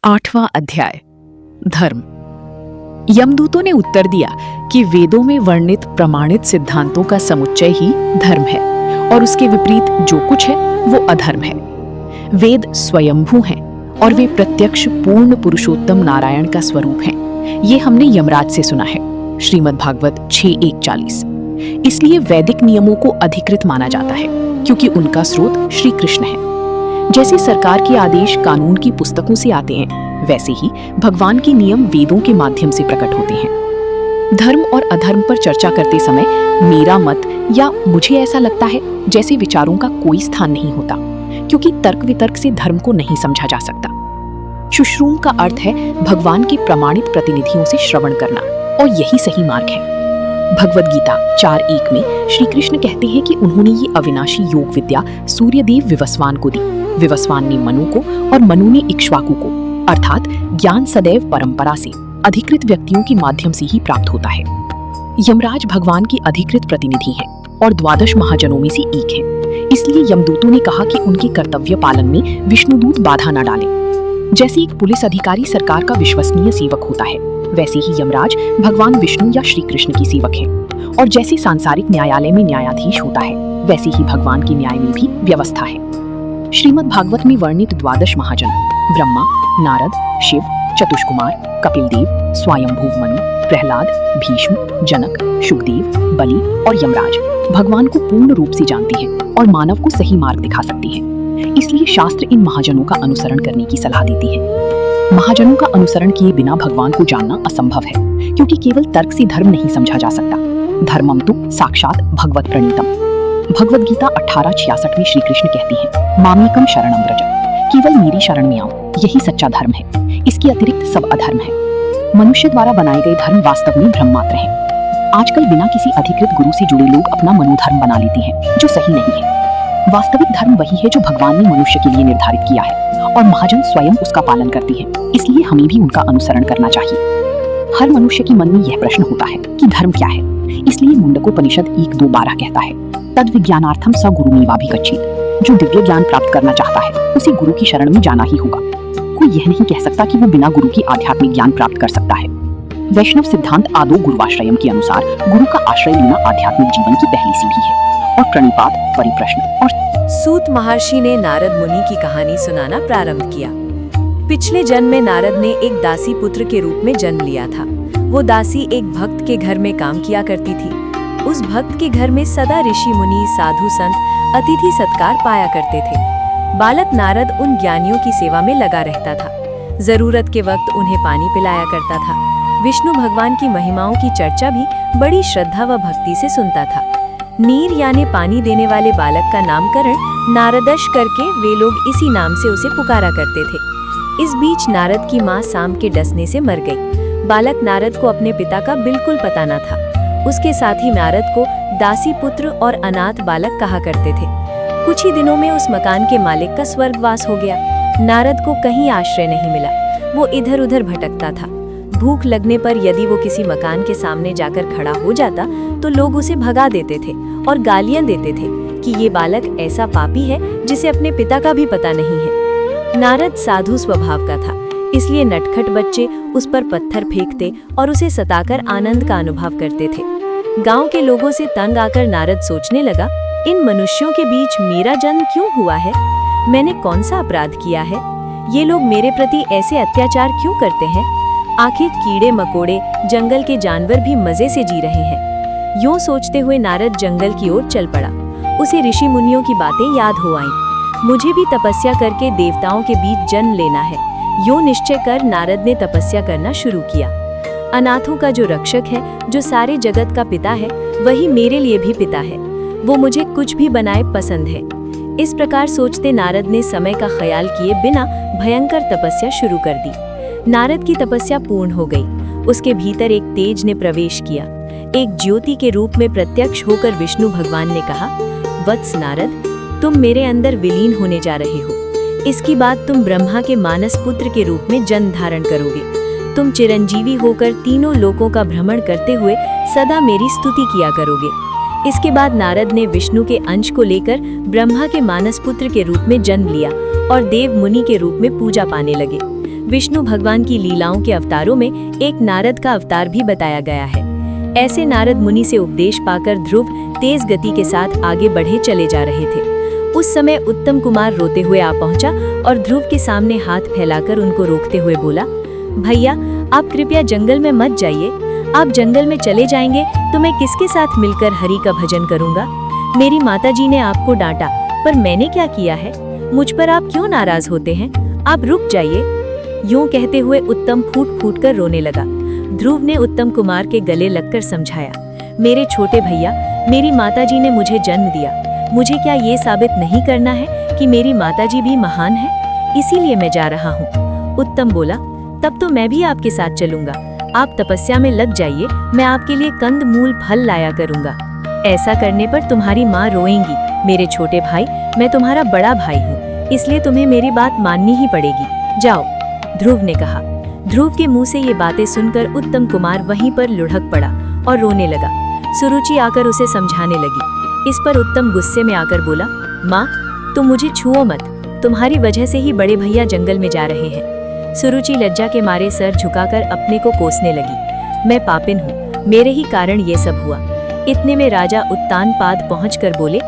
8वां अध्याय धर्म। यमदूतों ने उत्तर दिया कि वेदों में वर्णित प्रमाणित सिद्धांतों का समुच्चय ही धर्म है और उसके विपरीत जो कुछ है वो अधर्म है। वेद स्वयंभू हैं और वे प्रत्यक्ष पूर्ण पुरुषोत्तम नारायण का स्वरूप हैं। ये हमने यमराज से सुना है। श्रीमद् भागवत 6:1-40। इसलिए वैदिक नियमों को अधिकृत माना जाता है क्योंकि उनका स्रोत श्री कृष्ण है। जैसे सरकार के आदेश कानून की पुस्तकों से आते हैं, वैसे ही भगवान के नियम वेदों के माध्यम से प्रकट होते हैं। धर्म और अधर्म पर चर्चा करते समय मेरा मत या मुझे ऐसा लगता है जैसे विचारों का कोई स्थान नहीं होता, क्योंकि तर्क वितर्क से धर्म को नहीं समझा जा सकता। शुश्रूम का अर्थ है भगवान के प्रमाणित प्रतिनिधियों से श्रवण करना, और यही सही मार्ग है। भगवद गीता 4:1 में श्री कृष्ण कहते हैं कि उन्होंने ये अविनाशी योग विद्या सूर्यदेव विवस्वान को दी। विवस्वान ने मनु को और मनु ने इक्ष्वाकु को, अर्थात ज्ञान सदैव परंपरा से अधिकृत व्यक्तियों के माध्यम से ही प्राप्त होता है। यमराज भगवान के अधिकृत प्रतिनिधि हैं और 12 महाजनों में से एक हैं। इसलिए यमदूतों ने कहा कि उनके कर्तव्य पालन में विष्णुदूत बाधा न डालें। जैसे एक पुलिस अधिकारी सरकार का विश्वसनीय सेवक होता है, वैसे ही यमराज भगवान विष्णु या श्री कृष्ण की सेवक है। और जैसे सांसारिक न्यायालय में न्यायाधीश होता है, वैसे ही भगवान के न्याय में भी व्यवस्था है। श्रीमद् भागवत में वर्णित 12 महाजन ब्रह्मा, नारद, शिव, चतुष्कुमार, कपिलदेव, स्वयंभुव मनु, प्रहलाद, भीष्म, जनक, शुकदेव, बलि और यमराज भगवान को पूर्ण रूप से जानते हैं और मानव को सही मार्ग दिखा सकते हैं। इसलिए शास्त्र इन महाजनों का अनुसरण करने की सलाह देती है। महाजनों का अनुसरण किए बिना भगवान को जानना असंभव है, क्योंकि केवल तर्क से धर्म नहीं समझा जा सकता। धर्मम तु साक्षात भगवत प्रणीतम। भगवद गीता 18:66 में श्री कृष्ण कहती हैं, मामेकम शरणम व्रज, केवल मेरी शरण में आओ, यही सच्चा धर्म है। इसके अतिरिक्त सब अधर्म है। मनुष्य द्वारा बनाए गए धर्म वास्तव में भ्रम मात्र हैं। आजकल बिना किसी अधिकृत गुरु से जुड़े लोग अपना मनोधर्म बना लेते हैं, जो सही नहीं है। वास्तविक धर्म वही है जो भगवान ने मनुष्य के लिए निर्धारित किया है, और महाजन स्वयं उसका पालन करते हैं। इसलिए हमें भी उनका अनुसरण करना चाहिए। हर मनुष्य के मन में यह प्रश्न होता है कि धर्म क्या है। इसलिए मुंडकोपनिषद 1:2-12 कहता है, तद विज्ञानार्थम स गुरुमेवाभिगच्छेत्। जो दिव्य ज्ञान प्राप्त करना चाहता है उसे गुरु की शरण में जाना ही होगा। कोई यह नहीं कह सकता कि वो बिना गुरु के आध्यात्मिक ज्ञान प्राप्त कर सकता है। वैष्णव सिद्धांत आदो गुरुवाश्रयम के अनुसार गुरु का आश्रय लेना आध्यात्मिक जीवन की पहली सीढ़ी है। और प्रणिपात, परिप्रश्न और सूत महर्षि ने नारद मुनि की कहानी सुनाना प्रारंभ किया। पिछले जन्म में नारद ने एक दासी पुत्र के रूप में जन्म लिया था। वो दासी एक भक्त के घर में काम किया करती थी। उस भक्त के घर में सदा ऋषि मुनि, साधु संत, अतिथि सत्कार पाया करते थे। बालक नारद उन ज्ञानियों की सेवा में लगा रहता था। जरूरत के वक्त उन्हें पानी पिलाया करता था। विष्णु भगवान की महिमाओं की चर्चा भी बड़ी श्रद्धा व भक्ति से सुनता था। नीर यानी पानी देने वाले बालक का नामकरण नारदश करके वे लोग इसी नाम से उसे पुकारा करते थे। इस बीच नारद की माँ सांप के डसने से मर गई। बालक नारद को अपने पिता का बिल्कुल पता न था। उसके साथ ही नारद को दासी पुत्र और अनाथ बालक कहा करते थे। कुछ ही दिनों में उस मकान के मालिक का स्वर्गवास हो गया। नारद को कहीं आश्रय नहीं मिला। वो इधर उधर भटकता था। भूख लगने पर यदि वो किसी मकान के सामने जाकर खड़ा हो जाता तो लोग उसे भगा देते थे और गालियां देते थे कि ये बालक ऐसा पापी है जिसे अपने पिता का भी पता नहीं है। नारद साधु स्वभाव का था, इसलिए नटखट बच्चे उस पर पत्थर फेंकते और उसे सताकर आनंद का अनुभव करते थे। गांव के लोगों से तंग आकर नारद सोचने लगा, इन मनुष्यों के बीच मेरा जन्म क्यों हुआ है? मैंने कौन सा अपराध किया है? ये लोग मेरे प्रति ऐसे अत्याचार क्यों करते हैं? आखिर कीड़े मकोड़े, जंगल के जानवर भी मजे से जी रहे हैं। यूं सोचते हुए नारद जंगल की ओर चल पड़ा। उसे ऋषि मुनियों की बातें याद हो आईं। मुझे भी तपस्या करके देवताओं के बीच जन्म लेना है। यूं निश्चय कर नारद ने तपस्या करना शुरू किया। अनाथों का जो रक्षक है, जो सारे जगत का पिता है, वही मेरे लिए भी पिता है। वो मुझे कुछ भी बनाए पसंद है। इस प्रकार सोचते नारद ने समय का ख्याल किए बिना भयंकर तपस्या शुरू कर दी। नारद की तपस्या पूर्ण हो गई। उसके भीतर एक तेज ने प्रवेश किया। एक ज्योति के रूप में प्रत्यक्ष होकर विष्णु भगवान ने कहा, वत्स नारद, तुम मेरे अंदर विलीन होने जा रहे हो। इसकी बात तुम ब्रह्मा के मानस पुत्र के रूप में जन्म धारण करोगे। तुम चिरंजीवी होकर तीनों लोकों का भ्रमण करते हुए सदा मेरी स्तुति किया करोगे। इसके बाद नारद ने विष्णु के अंश को लेकर ब्रह्मा के मानस पुत्र के रूप में जन्म लिया और देव मुनि के रूप में पूजा पाने लगे। विष्णु भगवान की लीलाओं के अवतारों में एक नारद का अवतार भी बताया गया है। ऐसे नारद मुनि से उपदेश पाकर ध्रुव तेज गति के साथ आगे बढ़े चले जा रहे थे। उस समय उत्तम कुमार रोते हुए आ पहुंचा और ध्रुव के सामने हाथ फैलाकर उनको रोकते हुए बोला, भैया आप कृपया जंगल में मत जाइए। आप जंगल में चले जाएंगे तो मैं किसके साथ मिलकर हरि का भजन करूंगा। मेरी माताजी ने आपको डांटा, पर मैंने क्या किया है? मुझ पर आप क्यों नाराज होते हैं? आप रुक जाइए। यूं कहते हुए उत्तम फूट फूट कर रोने लगा। ध्रुव ने उत्तम कुमार के गले लगकर समझाया, मेरे छोटे भैया, मेरी माताजी ने मुझे जन्म दिया। मुझे क्या ये साबित नहीं करना है कि मेरी माताजी भी महान है? इसीलिए मैं जा रहा हूँ। उत्तम बोला, तब तो मैं भी आपके साथ चलूंगा। आप तपस्या में लग जाइए, मैं आपके लिए कंद मूल फल लाया करूंगा। ऐसा करने पर तुम्हारी माँ रोएंगी। मेरे छोटे भाई, मैं तुम्हारा बड़ा भाई हूँ, इसलिए तुम्हें मेरी बात माननी ही पड़ेगी। जाओ, ध्रुव ने कहा। ध्रुव के मुंह से ये बातें सुनकर उत्तम कुमार वहीं पर लुढ़क पड़ा और रोने लगा। सुरुचि आकर उसे समझाने लगी। इस पर उत्तम गुस्से में आकर बोला, माँ तुम मुझे छुओ मत, तुम्हारी वजह से ही बड़े भैया जंगल में जा रहे हैं। सुरुचि लज्जा के मारे सर झुकाकर अपने को कोसने लगी। मैं पापिन हूँ, मेरे ही कारण ये सब हुआ। इतने में राजा उत्तानपाद पहुंचकर बोले,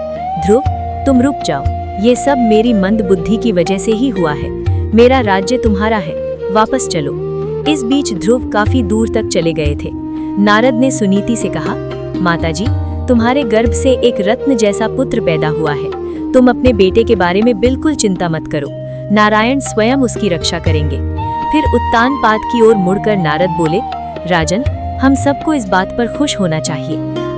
ध्रुव तुम रुक जाओ, ये सब मेरी मंद बुद्धि की वजह से ही हुआ है। मेरा राज्य तुम्हारा है, वापस चलो। इस बीच ध्रुव काफी दूर तक चले गए थे। नारद ने सुनीति से कहा, माताजी तुम्हारे गर्भ से एक रत्न जैसा पुत्र पैदा हुआ है। तुम अपने बेटे के बारे में बिल्कुल चिंता मत करो, नारायण स्वयं उसकी रक्षा करेंगे। फिर उत्तानपाद की ओर मुड़कर नारद बोले, राजन हम सबको इस बात पर खुश होना चाहिए।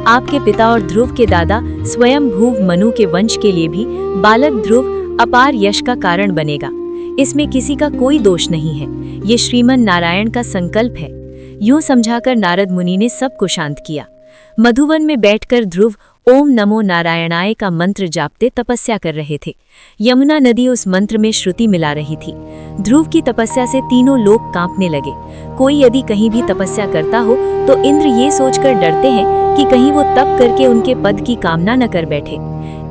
आपके पिता और ध्रुव के दादा स्वयं भूव मनु के वंश के लिए भी बालक ध्रुव अपार यश का कारण बनेगा। इसमें किसी का कोई दोष नहीं है, ये श्रीमन नारायण का संकल्प है। यूं समझाकर नारद मुनि ने सबको शांत किया। मधुवन में बैठकर ध्रुव ओम नमो नारायणाय का मंत्र जापते तपस्या कर रहे थे। यमुना नदी उस मंत्र में श्रुति मिला रही थी। ध्रुव की तपस्या से तीनों लोग कांपने लगे। कोई यदि कहीं भी तपस्या करता हो तो इंद्र ये सोचकर डरते हैं कि कहीं वो तप करके उनके पद की कामना न कर बैठे।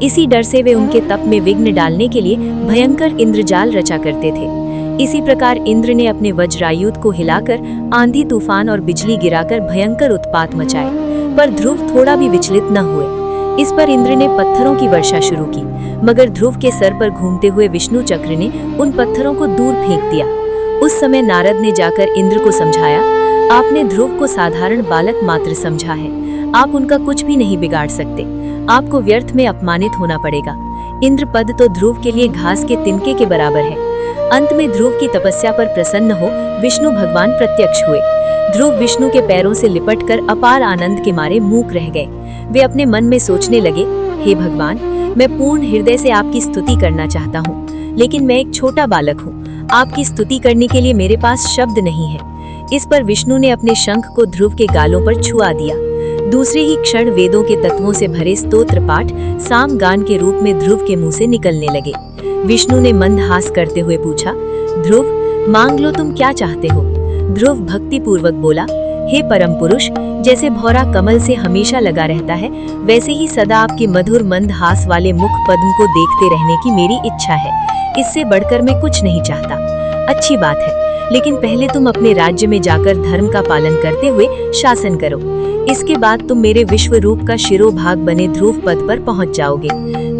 इसी डर से वे उनके तप में विघ्न डालने के लिए भयंकर इंद्रजाल रचा करते थे। इसी प्रकार इंद्र ने अपने वज्रायुध को हिलाकर आंधी तूफान और बिजली गिराकर भयंकर उत्पात मचाए, पर ध्रुव थोड़ा भी विचलित न हुए। इस पर इंद्र ने पत्थरों की वर्षा शुरू की, मगर ध्रुव के सर पर घूमते हुए विष्णु चक्र ने उन पत्थरों को दूर फेंक दिया। उस समय नारद ने जाकर इंद्र को समझाया, आपने ध्रुव को साधारण बालक मात्र समझा है, आप उनका कुछ भी नहीं बिगाड़ सकते, आपको व्यर्थ में अपमानित होना पड़ेगा। इंद्र पद तो ध्रुव के लिए घास के तिनके के बराबर है। अंत में ध्रुव की तपस्या पर प्रसन्न हो विष्णु भगवान प्रत्यक्ष हुए। ध्रुव विष्णु के पैरों से लिपटकर अपार आनंद के मारे मूक रह गए। वे अपने मन में सोचने लगे, हे भगवान, मैं पूर्ण हृदय से आपकी स्तुति करना चाहता हूँ, लेकिन मैं एक छोटा बालक हूँ, आपकी स्तुति करने के लिए मेरे पास शब्द नहीं है। इस पर विष्णु ने अपने शंख को ध्रुव के गालों पर छुआ दिया। दूसरे ही क्षण वेदों के तत्वों से भरे स्तोत्र पाठ साम गान के रूप में ध्रुव के मुंह से निकलने लगे। विष्णु ने मंदहास करते हुए पूछा, ध्रुव मांग लो, तुम क्या चाहते हो? ध्रुव भक्ति पूर्वक बोला, हे परम पुरुष, जैसे भौरा कमल से हमेशा लगा रहता है, वैसे ही सदा आपकी मधुर मंदहास वाले मुख पद्म को देखते रहने की मेरी इच्छा है। इससे बढ़कर मैं कुछ नहीं चाहता। अच्छी बात है, लेकिन पहले तुम अपने राज्य में जाकर धर्म का पालन करते हुए शासन करो। इसके बाद तुम मेरे विश्व रूप का शिरोभाग बने ध्रुव पद पर पहुंच जाओगे।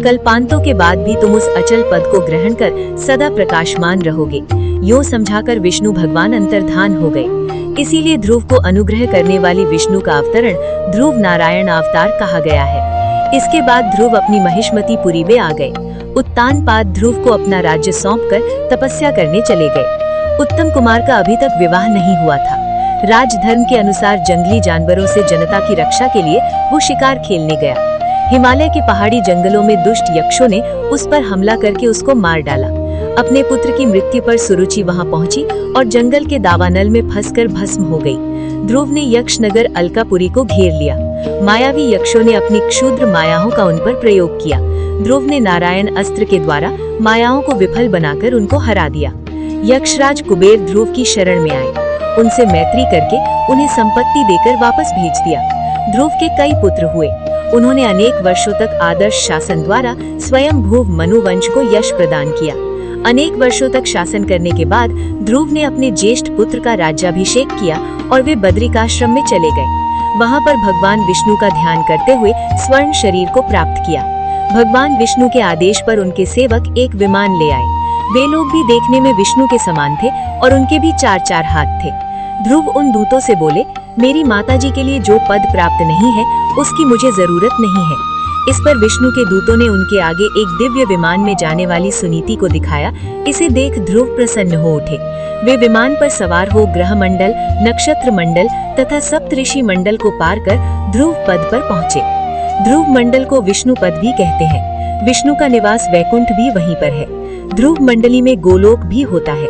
कल्पांतों के बाद भी तुम उस अचल पद को ग्रहण कर सदा प्रकाशमान रहोगे। यूं समझाकर विष्णु भगवान अंतर्धान हो गए। इसीलिए ध्रुव को अनुग्रह करने वाली विष्णु का अवतरण ध्रुव नारायण अवतार कहा गया है। इसके बाद ध्रुव अपनी महिष्मती पुरी में आ गए। उत्तानपाद ध्रुव को अपना राज्य सौंपकर तपस्या करने चले गए। उत्तम कुमार का अभी तक विवाह नहीं हुआ था। राजधर्म के अनुसार जंगली जानवरों से जनता की रक्षा के लिए वो शिकार खेलने गया। हिमालय के पहाड़ी जंगलों में दुष्ट यक्षों ने उस पर हमला करके उसको मार डाला। अपने पुत्र की मृत्यु पर सुरुचि वहां पहुंची और जंगल के दावानल में फंसकर भस्म हो गई। ध्रुव ने यक्ष नगर अलकापुरी को घेर लिया। मायावी यक्षों ने अपनी क्षुद्र मायाओं का उन पर प्रयोग किया। ध्रुव ने नारायण अस्त्र के द्वारा मायाओं को विफल बनाकर उनको हरा दिया। यक्षराज कुबेर ध्रुव की शरण में आए। उनसे मैत्री करके उन्हें संपत्ति देकर वापस भेज दिया। ध्रुव के कई पुत्र हुए। उन्होंने अनेक वर्षों तक आदर्श शासन द्वारा स्वयं भूव मनु वंश को यश प्रदान किया। अनेक वर्षों तक शासन करने के बाद ध्रुव ने अपने ज्येष्ठ पुत्र का राज्याभिषेक किया और वे बद्रिकाश्रम में चले गए। वहाँ पर भगवान विष्णु का ध्यान करते हुए स्वर्ण शरीर को प्राप्त किया। भगवान विष्णु के आदेश पर उनके सेवक एक विमान ले आए। वे लोग भी देखने में विष्णु के समान थे और उनके भी 4-4 हाथ थे। ध्रुव उन दूतों से बोले, मेरी माताजी के लिए जो पद प्राप्त नहीं है उसकी मुझे जरूरत नहीं है। इस पर विष्णु के दूतों ने उनके आगे एक दिव्य विमान में जाने वाली सुनीति को दिखाया। इसे देख ध्रुव प्रसन्न हो उठे। वे विमान पर सवार हो ग्रह मंडल, नक्षत्र मंडल तथा सप्तऋषि मंडल को पार कर ध्रुव पद पर पहुँचे। ध्रुव मंडल को विष्णु पद भी कहते हैं। विष्णु का निवास वैकुंठ भी वहीं पर है। ध्रुव मंडली में गोलोक भी होता है।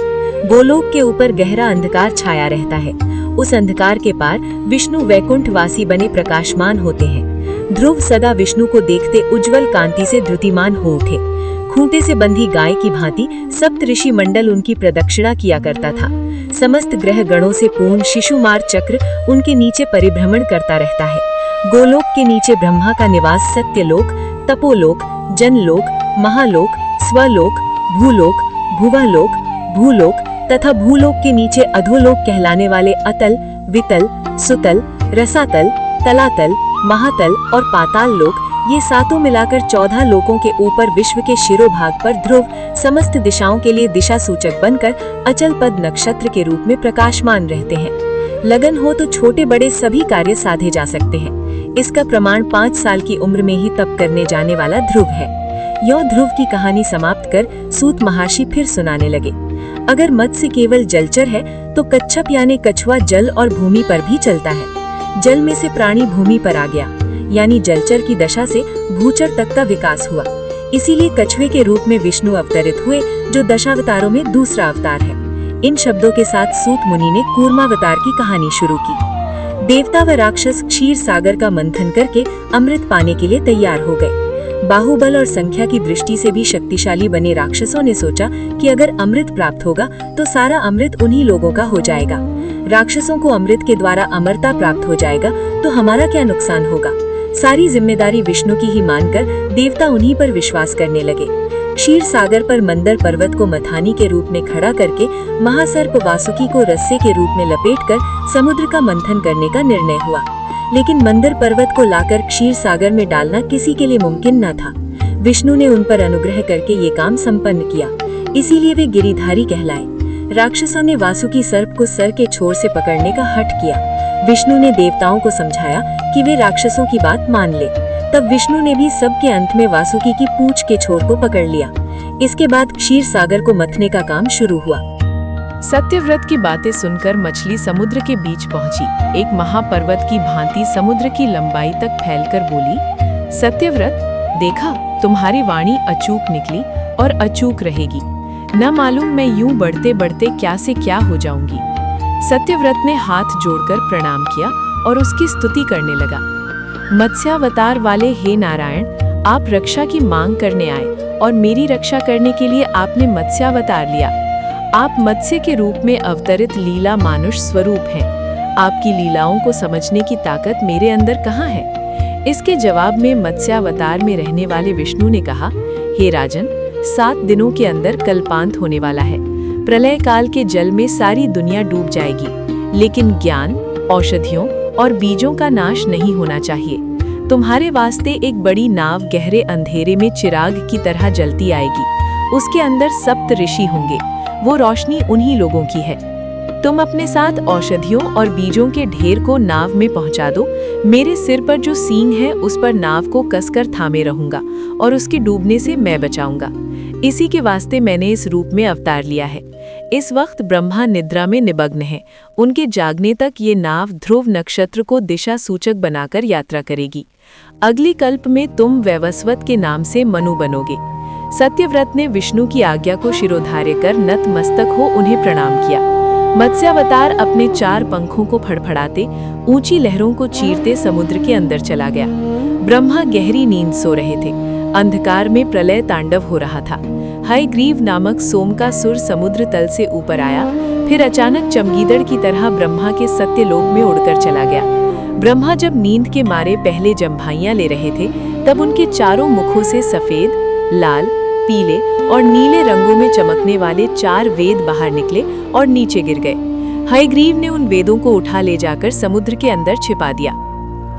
गोलोक के ऊपर गहरा अंधकार छाया रहता है। उस अंधकार के पार विष्णु वैकुंठ वासी बने प्रकाशमान होते हैं। ध्रुव सदा विष्णु को देखते उज्जवल कांति से द्युतिमान हो उठे। खूंटे से बंधी गाय की भांति सप्तऋषि मंडल उनकी प्रदक्षिणा किया करता था। समस्त ग्रह गणों से पूर्ण शिशुमार चक्र उनके नीचे परिभ्रमण करता रहता है। गोलोक के नीचे ब्रह्मा का निवास सत्यलोक, तपोलोक, जनलोक, महालोक, स्वलोक, भूलोक, भुवलोक, भूलोक तथा भूलोक के नीचे अधोलोक कहलाने वाले अतल, वितल, सुतल, रसातल, तलातल, महातल और पाताल लोक, ये सातों मिलाकर 14 लोकों के ऊपर विश्व के शिरोभाग पर ध्रुव समस्त दिशाओं के लिए दिशा सूचक बनकर अचल पद नक्षत्र के रूप में प्रकाशमान रहते हैं। लगन हो तो छोटे बड़े सभी कार्य साधे जा सकते हैं। इसका प्रमाण 5 साल की उम्र में ही तप करने जाने वाला ध्रुव है। यह ध्रुव की कहानी समाप्त कर सूत महर्षि फिर सुनाने लगे। अगर मत्स्य केवल जलचर है तो कच्छप यानी कछुआ जल और भूमि पर भी चलता है। जल में से प्राणी भूमि पर आ गया, यानी जलचर की दशा से भूचर तक का विकास हुआ। इसीलिए कछुए के रूप में विष्णु अवतरित हुए, जो दशावतारों में दूसरा अवतार है। इन शब्दों के साथ सूत मुनि ने कूर्मावतार की कहानी शुरू की। देवता व राक्षस क्षीर सागर का मंथन करके अमृत पाने के लिए तैयार हो गए। बाहुबल और संख्या की दृष्टि से भी शक्तिशाली बने राक्षसों ने सोचा कि अगर अमृत प्राप्त होगा तो सारा अमृत उन्हीं लोगों का हो जाएगा। राक्षसों को अमृत के द्वारा अमरता प्राप्त हो जाएगा तो हमारा क्या नुकसान होगा। सारी जिम्मेदारी विष्णु की ही मानकर देवता उन्हीं पर विश्वास करने लगे। क्षीर सागर पर मंदर पर्वत को मथानी के रूप में खड़ा करके महासर्प वासुकी को रस्से के रूप में लपेटकर समुद्र का मंथन करने का निर्णय हुआ। लेकिन मंदर पर्वत को लाकर क्षीर सागर में डालना किसी के लिए मुमकिन न था। विष्णु ने उन पर अनुग्रह करके ये काम संपन्न किया, इसीलिए वे गिरिधारी कहलाए। राक्षसों ने वासुकी सर्प को सर के छोर से पकड़ने का हठ किया। विष्णु ने देवताओं को समझाया कि वे राक्षसों की बात मान ले। तब विष्णु ने भी सबके अंत में वासुकी की पूंछ के छोर को पकड़ लिया। इसके बाद क्षीर सागर को मथने का काम शुरू हुआ। सत्यव्रत की बातें सुनकर मछली समुद्र के बीच पहुंची। एक महापर्वत की भांति समुद्र की लंबाई तक फैलकर बोली, सत्यव्रत, देखा, तुम्हारी वाणी अचूक निकली और अचूक रहेगी। न मालूम मैं यूं बढ़ते बढ़ते क्या से क्या हो जाऊंगी। सत्यव्रत ने हाथ जोड़कर प्रणाम किया और उसकी स्तुति करने लगा। मत्स्यावतार वाले हे नारायण, आप रक्षा की मांग करने आए और मेरी रक्षा करने के लिए आपने मत्स्यावतार लिया। आप मत्स्य के रूप में अवतरित लीला मानुष स्वरूप हैं। आपकी लीलाओं को समझने की ताकत मेरे अंदर कहाँ है? इसके जवाब में मत्स्यावतार में रहने वाले विष्णु ने कहा, हे राजन, 7 दिनों के अंदर कल्पांत होने वाला है। प्रलय काल के जल में सारी दुनिया डूब जाएगी, लेकिन ज्ञान, औषधियों और बीजों का नाश नहीं होना चाहिए। तुम्हारे वास्ते एक बड़ी नाव गहरे अंधेरे में चिराग की तरह जलती आएगी। उसके अंदर सप्त ऋषि होंगे, वो रोशनी उन्हीं लोगों की है। तुम अपने साथ औषधियों और बीजों के ढेर को नाव में पहुंचा दो। मेरे सिर पर जो सींग है उस पर नाव को कसकर थामे रहूंगा और उसके डूबने से मैं बचाऊंगा। इसी के वास्ते मैंने इस रूप में अवतार लिया है। इस वक्त ब्रह्मा निद्रा में निमग्न है। उनके जागने तक ये नाव ध्रुव नक्षत्र को दिशा सूचक बनाकर यात्रा करेगी। अगली कल्प में तुम वैवस्वत के नाम से मनु बनोगे। सत्यव्रत ने विष्णु की आज्ञा को शिरोधार्य कर नतमस्तक हो उन्हें प्रणाम किया। मत्स्यावतार अपने 4 पंखों को फड़फड़ाते ऊंची लहरों को चीरते समुद्र के अंदर चला गया। ब्रह्मा गहरी नींद सो रहे थे। अंधकार में प्रलय तांडव हो रहा था। हयग्रीव नामक सोम का सुर समुद्र तल से ऊपर आया, फिर अचानक चमगीदड़ की तरह ब्रह्मा के सत्यलोक में उड़कर चला गया। ब्रह्मा जब नींद के मारे पहले जम्भाइयां ले रहे थे, तब उनके चारों मुखों से सफेद, लाल, पीले और नीले रंगों में चमकने वाले 4 वेद बाहर निकले और नीचे गिर गए। हयग्रीव ने उन वेदों को उठा ले जाकर समुद्र के अंदर छिपा दिया।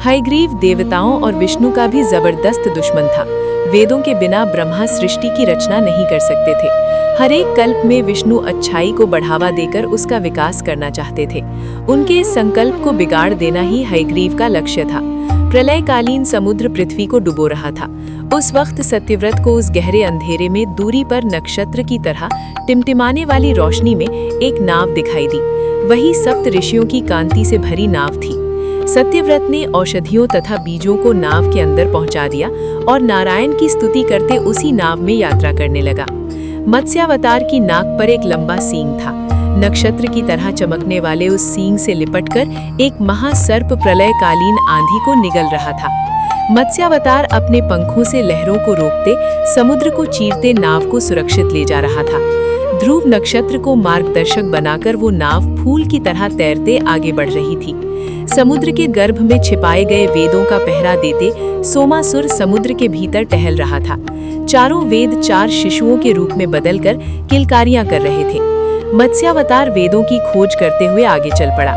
हयग्रीव देवताओं और विष्णु का भी जबरदस्त दुश्मन था। वेदों के बिना ब्रह्मा सृष्टि की रचना नहीं कर सकते थे। हर एक कल्प में विष्णु अच्छाई को बढ़ावा देकर उसका विकास करना चाहते थे। उनके इस संकल्प को बिगाड़ देना ही हयग्रीव का लक्ष्य था। प्रलयकालीन समुद्र पृथ्वी को डुबो रहा था। उस वक्त सत्यव्रत को उस गहरे अंधेरे में दूरी पर नक्षत्र की तरह टिमटिमाने वाली रोशनी में एक नाव दिखाई दी। वही सप्त ऋषियों की कांति से भरी नाव थी। सत्यव्रत ने औषधियों तथा बीजों को नाव के अंदर पहुंचा दिया और नारायण की स्तुति करते उसी नाव में यात्रा करने लगा। मत्स्यावतार की नाक पर एक लंबा सींग था। नक्षत्र की तरह चमकने वाले उस सींग से लिपटकर एक महासर्प प्रलयकालीन आंधी को निगल रहा था। मत्स्यावतार अपने पंखों से लहरों को रोकते समुद्र को चीरते नाव को सुरक्षित ले जा रहा था। ध्रुव नक्षत्र को मार्गदर्शक बनाकर वो नाव फूल की तरह तैरते आगे बढ़ रही थी। समुद्र के गर्भ में छिपाए गए वेदों का पहरा देते सोमासुर समुद्र के भीतर टहल रहा था। चारों वेद 4 शिशुओं के रूप में बदलकर किलकारियां कर रहे थे। मत्स्यावतार वेदों की खोज करते हुए आगे चल पड़ा।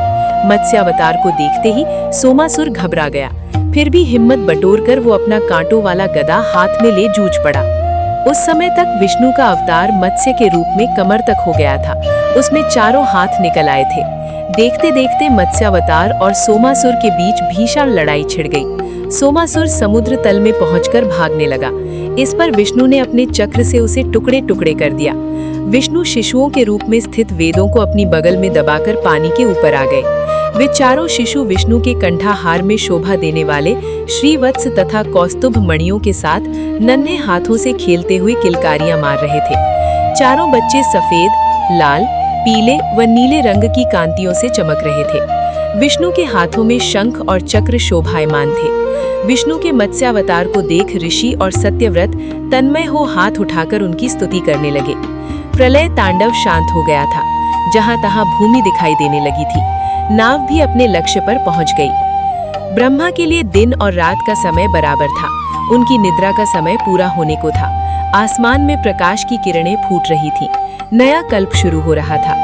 मत्स्यावतार को देखते ही सोमासुर घबरा गया। फिर भी हिम्मत बटोरकर वो अपना कांटों वाला गदा हाथ में ले जूझ पड़ा। उस समय तक विष्णु का अवतार मत्स्य के रूप में कमर तक हो गया था। उसमें चारों हाथ निकल आए थे। देखते देखते मत्स्यावतार और सोमासुर के बीच भीषण लड़ाई छिड़ गई। सोमासुर समुद्र तल में पहुंचकर भागने लगा। इस पर विष्णु ने अपने चक्र से उसे टुकड़े टुकड़े कर दिया। विष्णु शिशुओं के रूप में स्थित वेदों को अपनी बगल में दबाकर पानी के ऊपर आ गए। वे चारों शिशु विष्णु के कंठाहार में शोभा देने वाले श्रीवत्स तथा कौस्तुभ मणियों के साथ नन्हे हाथों से खेलते हुए किलकारियां मार रहे थे। चारों बच्चे सफेद, लाल, पीले व नीले रंग की कांतियों से चमक रहे थे। विष्णु के हाथों में शंख और चक्र शोभायमान थे। विष्णु के मत्स्यावतार को देख ऋषि और सत्यव्रत तन्मय हो हाथ उठाकर उनकी स्तुति करने लगे। प्रलय तांडव शांत हो गया था। जहां तहां भूमि दिखाई देने लगी थी। नाव भी अपने लक्ष्य पर पहुंच गई। ब्रह्मा के लिए दिन और रात का समय बराबर था। उनकी निद्रा का समय पूरा होने को था। आसमान में प्रकाश की किरणें फूट रही थीं। नया कल्प शुरू हो रहा था।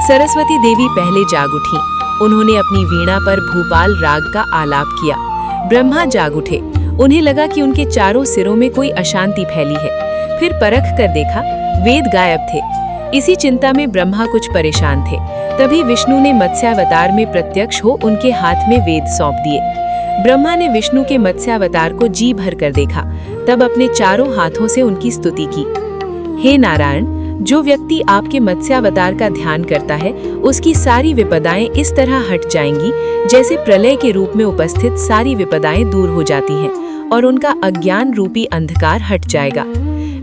सरस्वती देवी पहले जाग उठी। उन्होंने अपनी वीणा पर भूपाल राग का आलाप किया। ब्रह्मा जाग उठे। उन्हें लगा कि उनके चारों सिरों में कोई अशांति फैली है। फिर परख कर देखा, वेद गायब थे। इसी चिंता में ब्रह्मा कुछ परेशान थे। तभी विष्णु ने मत्स्यावतार में प्रत्यक्ष हो उनके हाथ में वेद सौंप दिए। ब्रह्मा ने विष्णु के मत्स्यावतार को जी भर कर देखा, तब अपने चारों हाथों से उनकी स्तुति की। हे नारायण, जो व्यक्ति आपके मत्स्यावतार का ध्यान करता है, उसकी सारी विपदाएं इस तरह हट जाएंगी जैसे प्रलय के रूप में उपस्थित सारी विपदाएं दूर हो जाती हैं और उनका अज्ञान रूपी अंधकार हट जाएगा।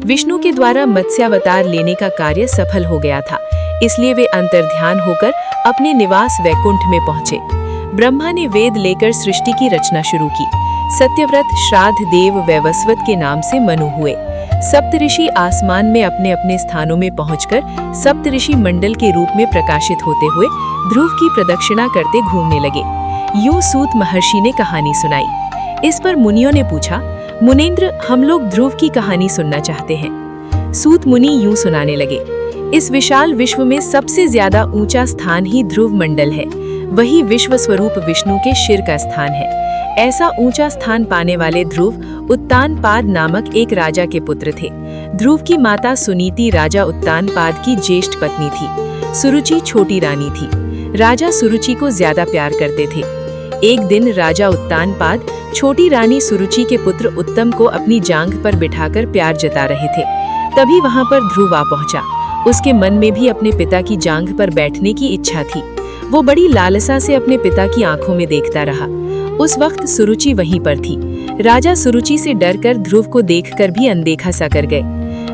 विष्णु के द्वारा मत्स्यावतार लेने का कार्य सफल हो गया था, इसलिए वे अंतर्ध्यान होकर अपने निवास वैकुंठ में पहुंचे। ब्रह्मा ने वेद लेकर सृष्टि की रचना शुरू की। सत्यव्रत श्राद्ध देव वैवस्वत के नाम से मनु हुए। सप्तऋषि आसमान में अपने अपने स्थानों में पहुंचकर सप्तऋषि मंडल के रूप में प्रकाशित होते हुए ध्रुव की प्रदक्षिणा करते घूमने लगे। यूं सूत महर्षि ने कहानी सुनाई। इस पर मुनियों ने पूछा, मुनीन्द्र, हम लोग ध्रुव की कहानी सुनना चाहते हैं। सूत मुनि यूं सुनाने लगे, इस विशाल विश्व में सबसे ज्यादा ऊंचा स्थान ही ध्रुव मंडल है। वही विश्व स्वरूप विष्णु के शिर का स्थान है। ऐसा ऊंचा स्थान पाने वाले ध्रुव उत्तानपाद नामक एक राजा के पुत्र थे। ध्रुव की माता सुनीति राजा उत्तानपाद की ज्येष्ठ पत्नी थी। सुरुचि छोटी रानी थी। राजा सुरुचि को ज्यादा प्यार करते थे। एक दिन राजा उत्तानपाद छोटी रानी सुरुचि के पुत्र उत्तम को अपनी जांघ पर बिठाकर प्यार जता रहे थे। तभी वहां पर ध्रुव आ पहुंचा। उसके मन में भी अपने पिता की जांघ पर बैठने की इच्छा थी। वो बड़ी लालसा से अपने पिता की आंखों में देखता रहा। उस वक्त सुरुचि वहीं पर थी। राजा सुरुचि से डरकर ध्रुव को देखकर भी अनदेखा सा कर गए।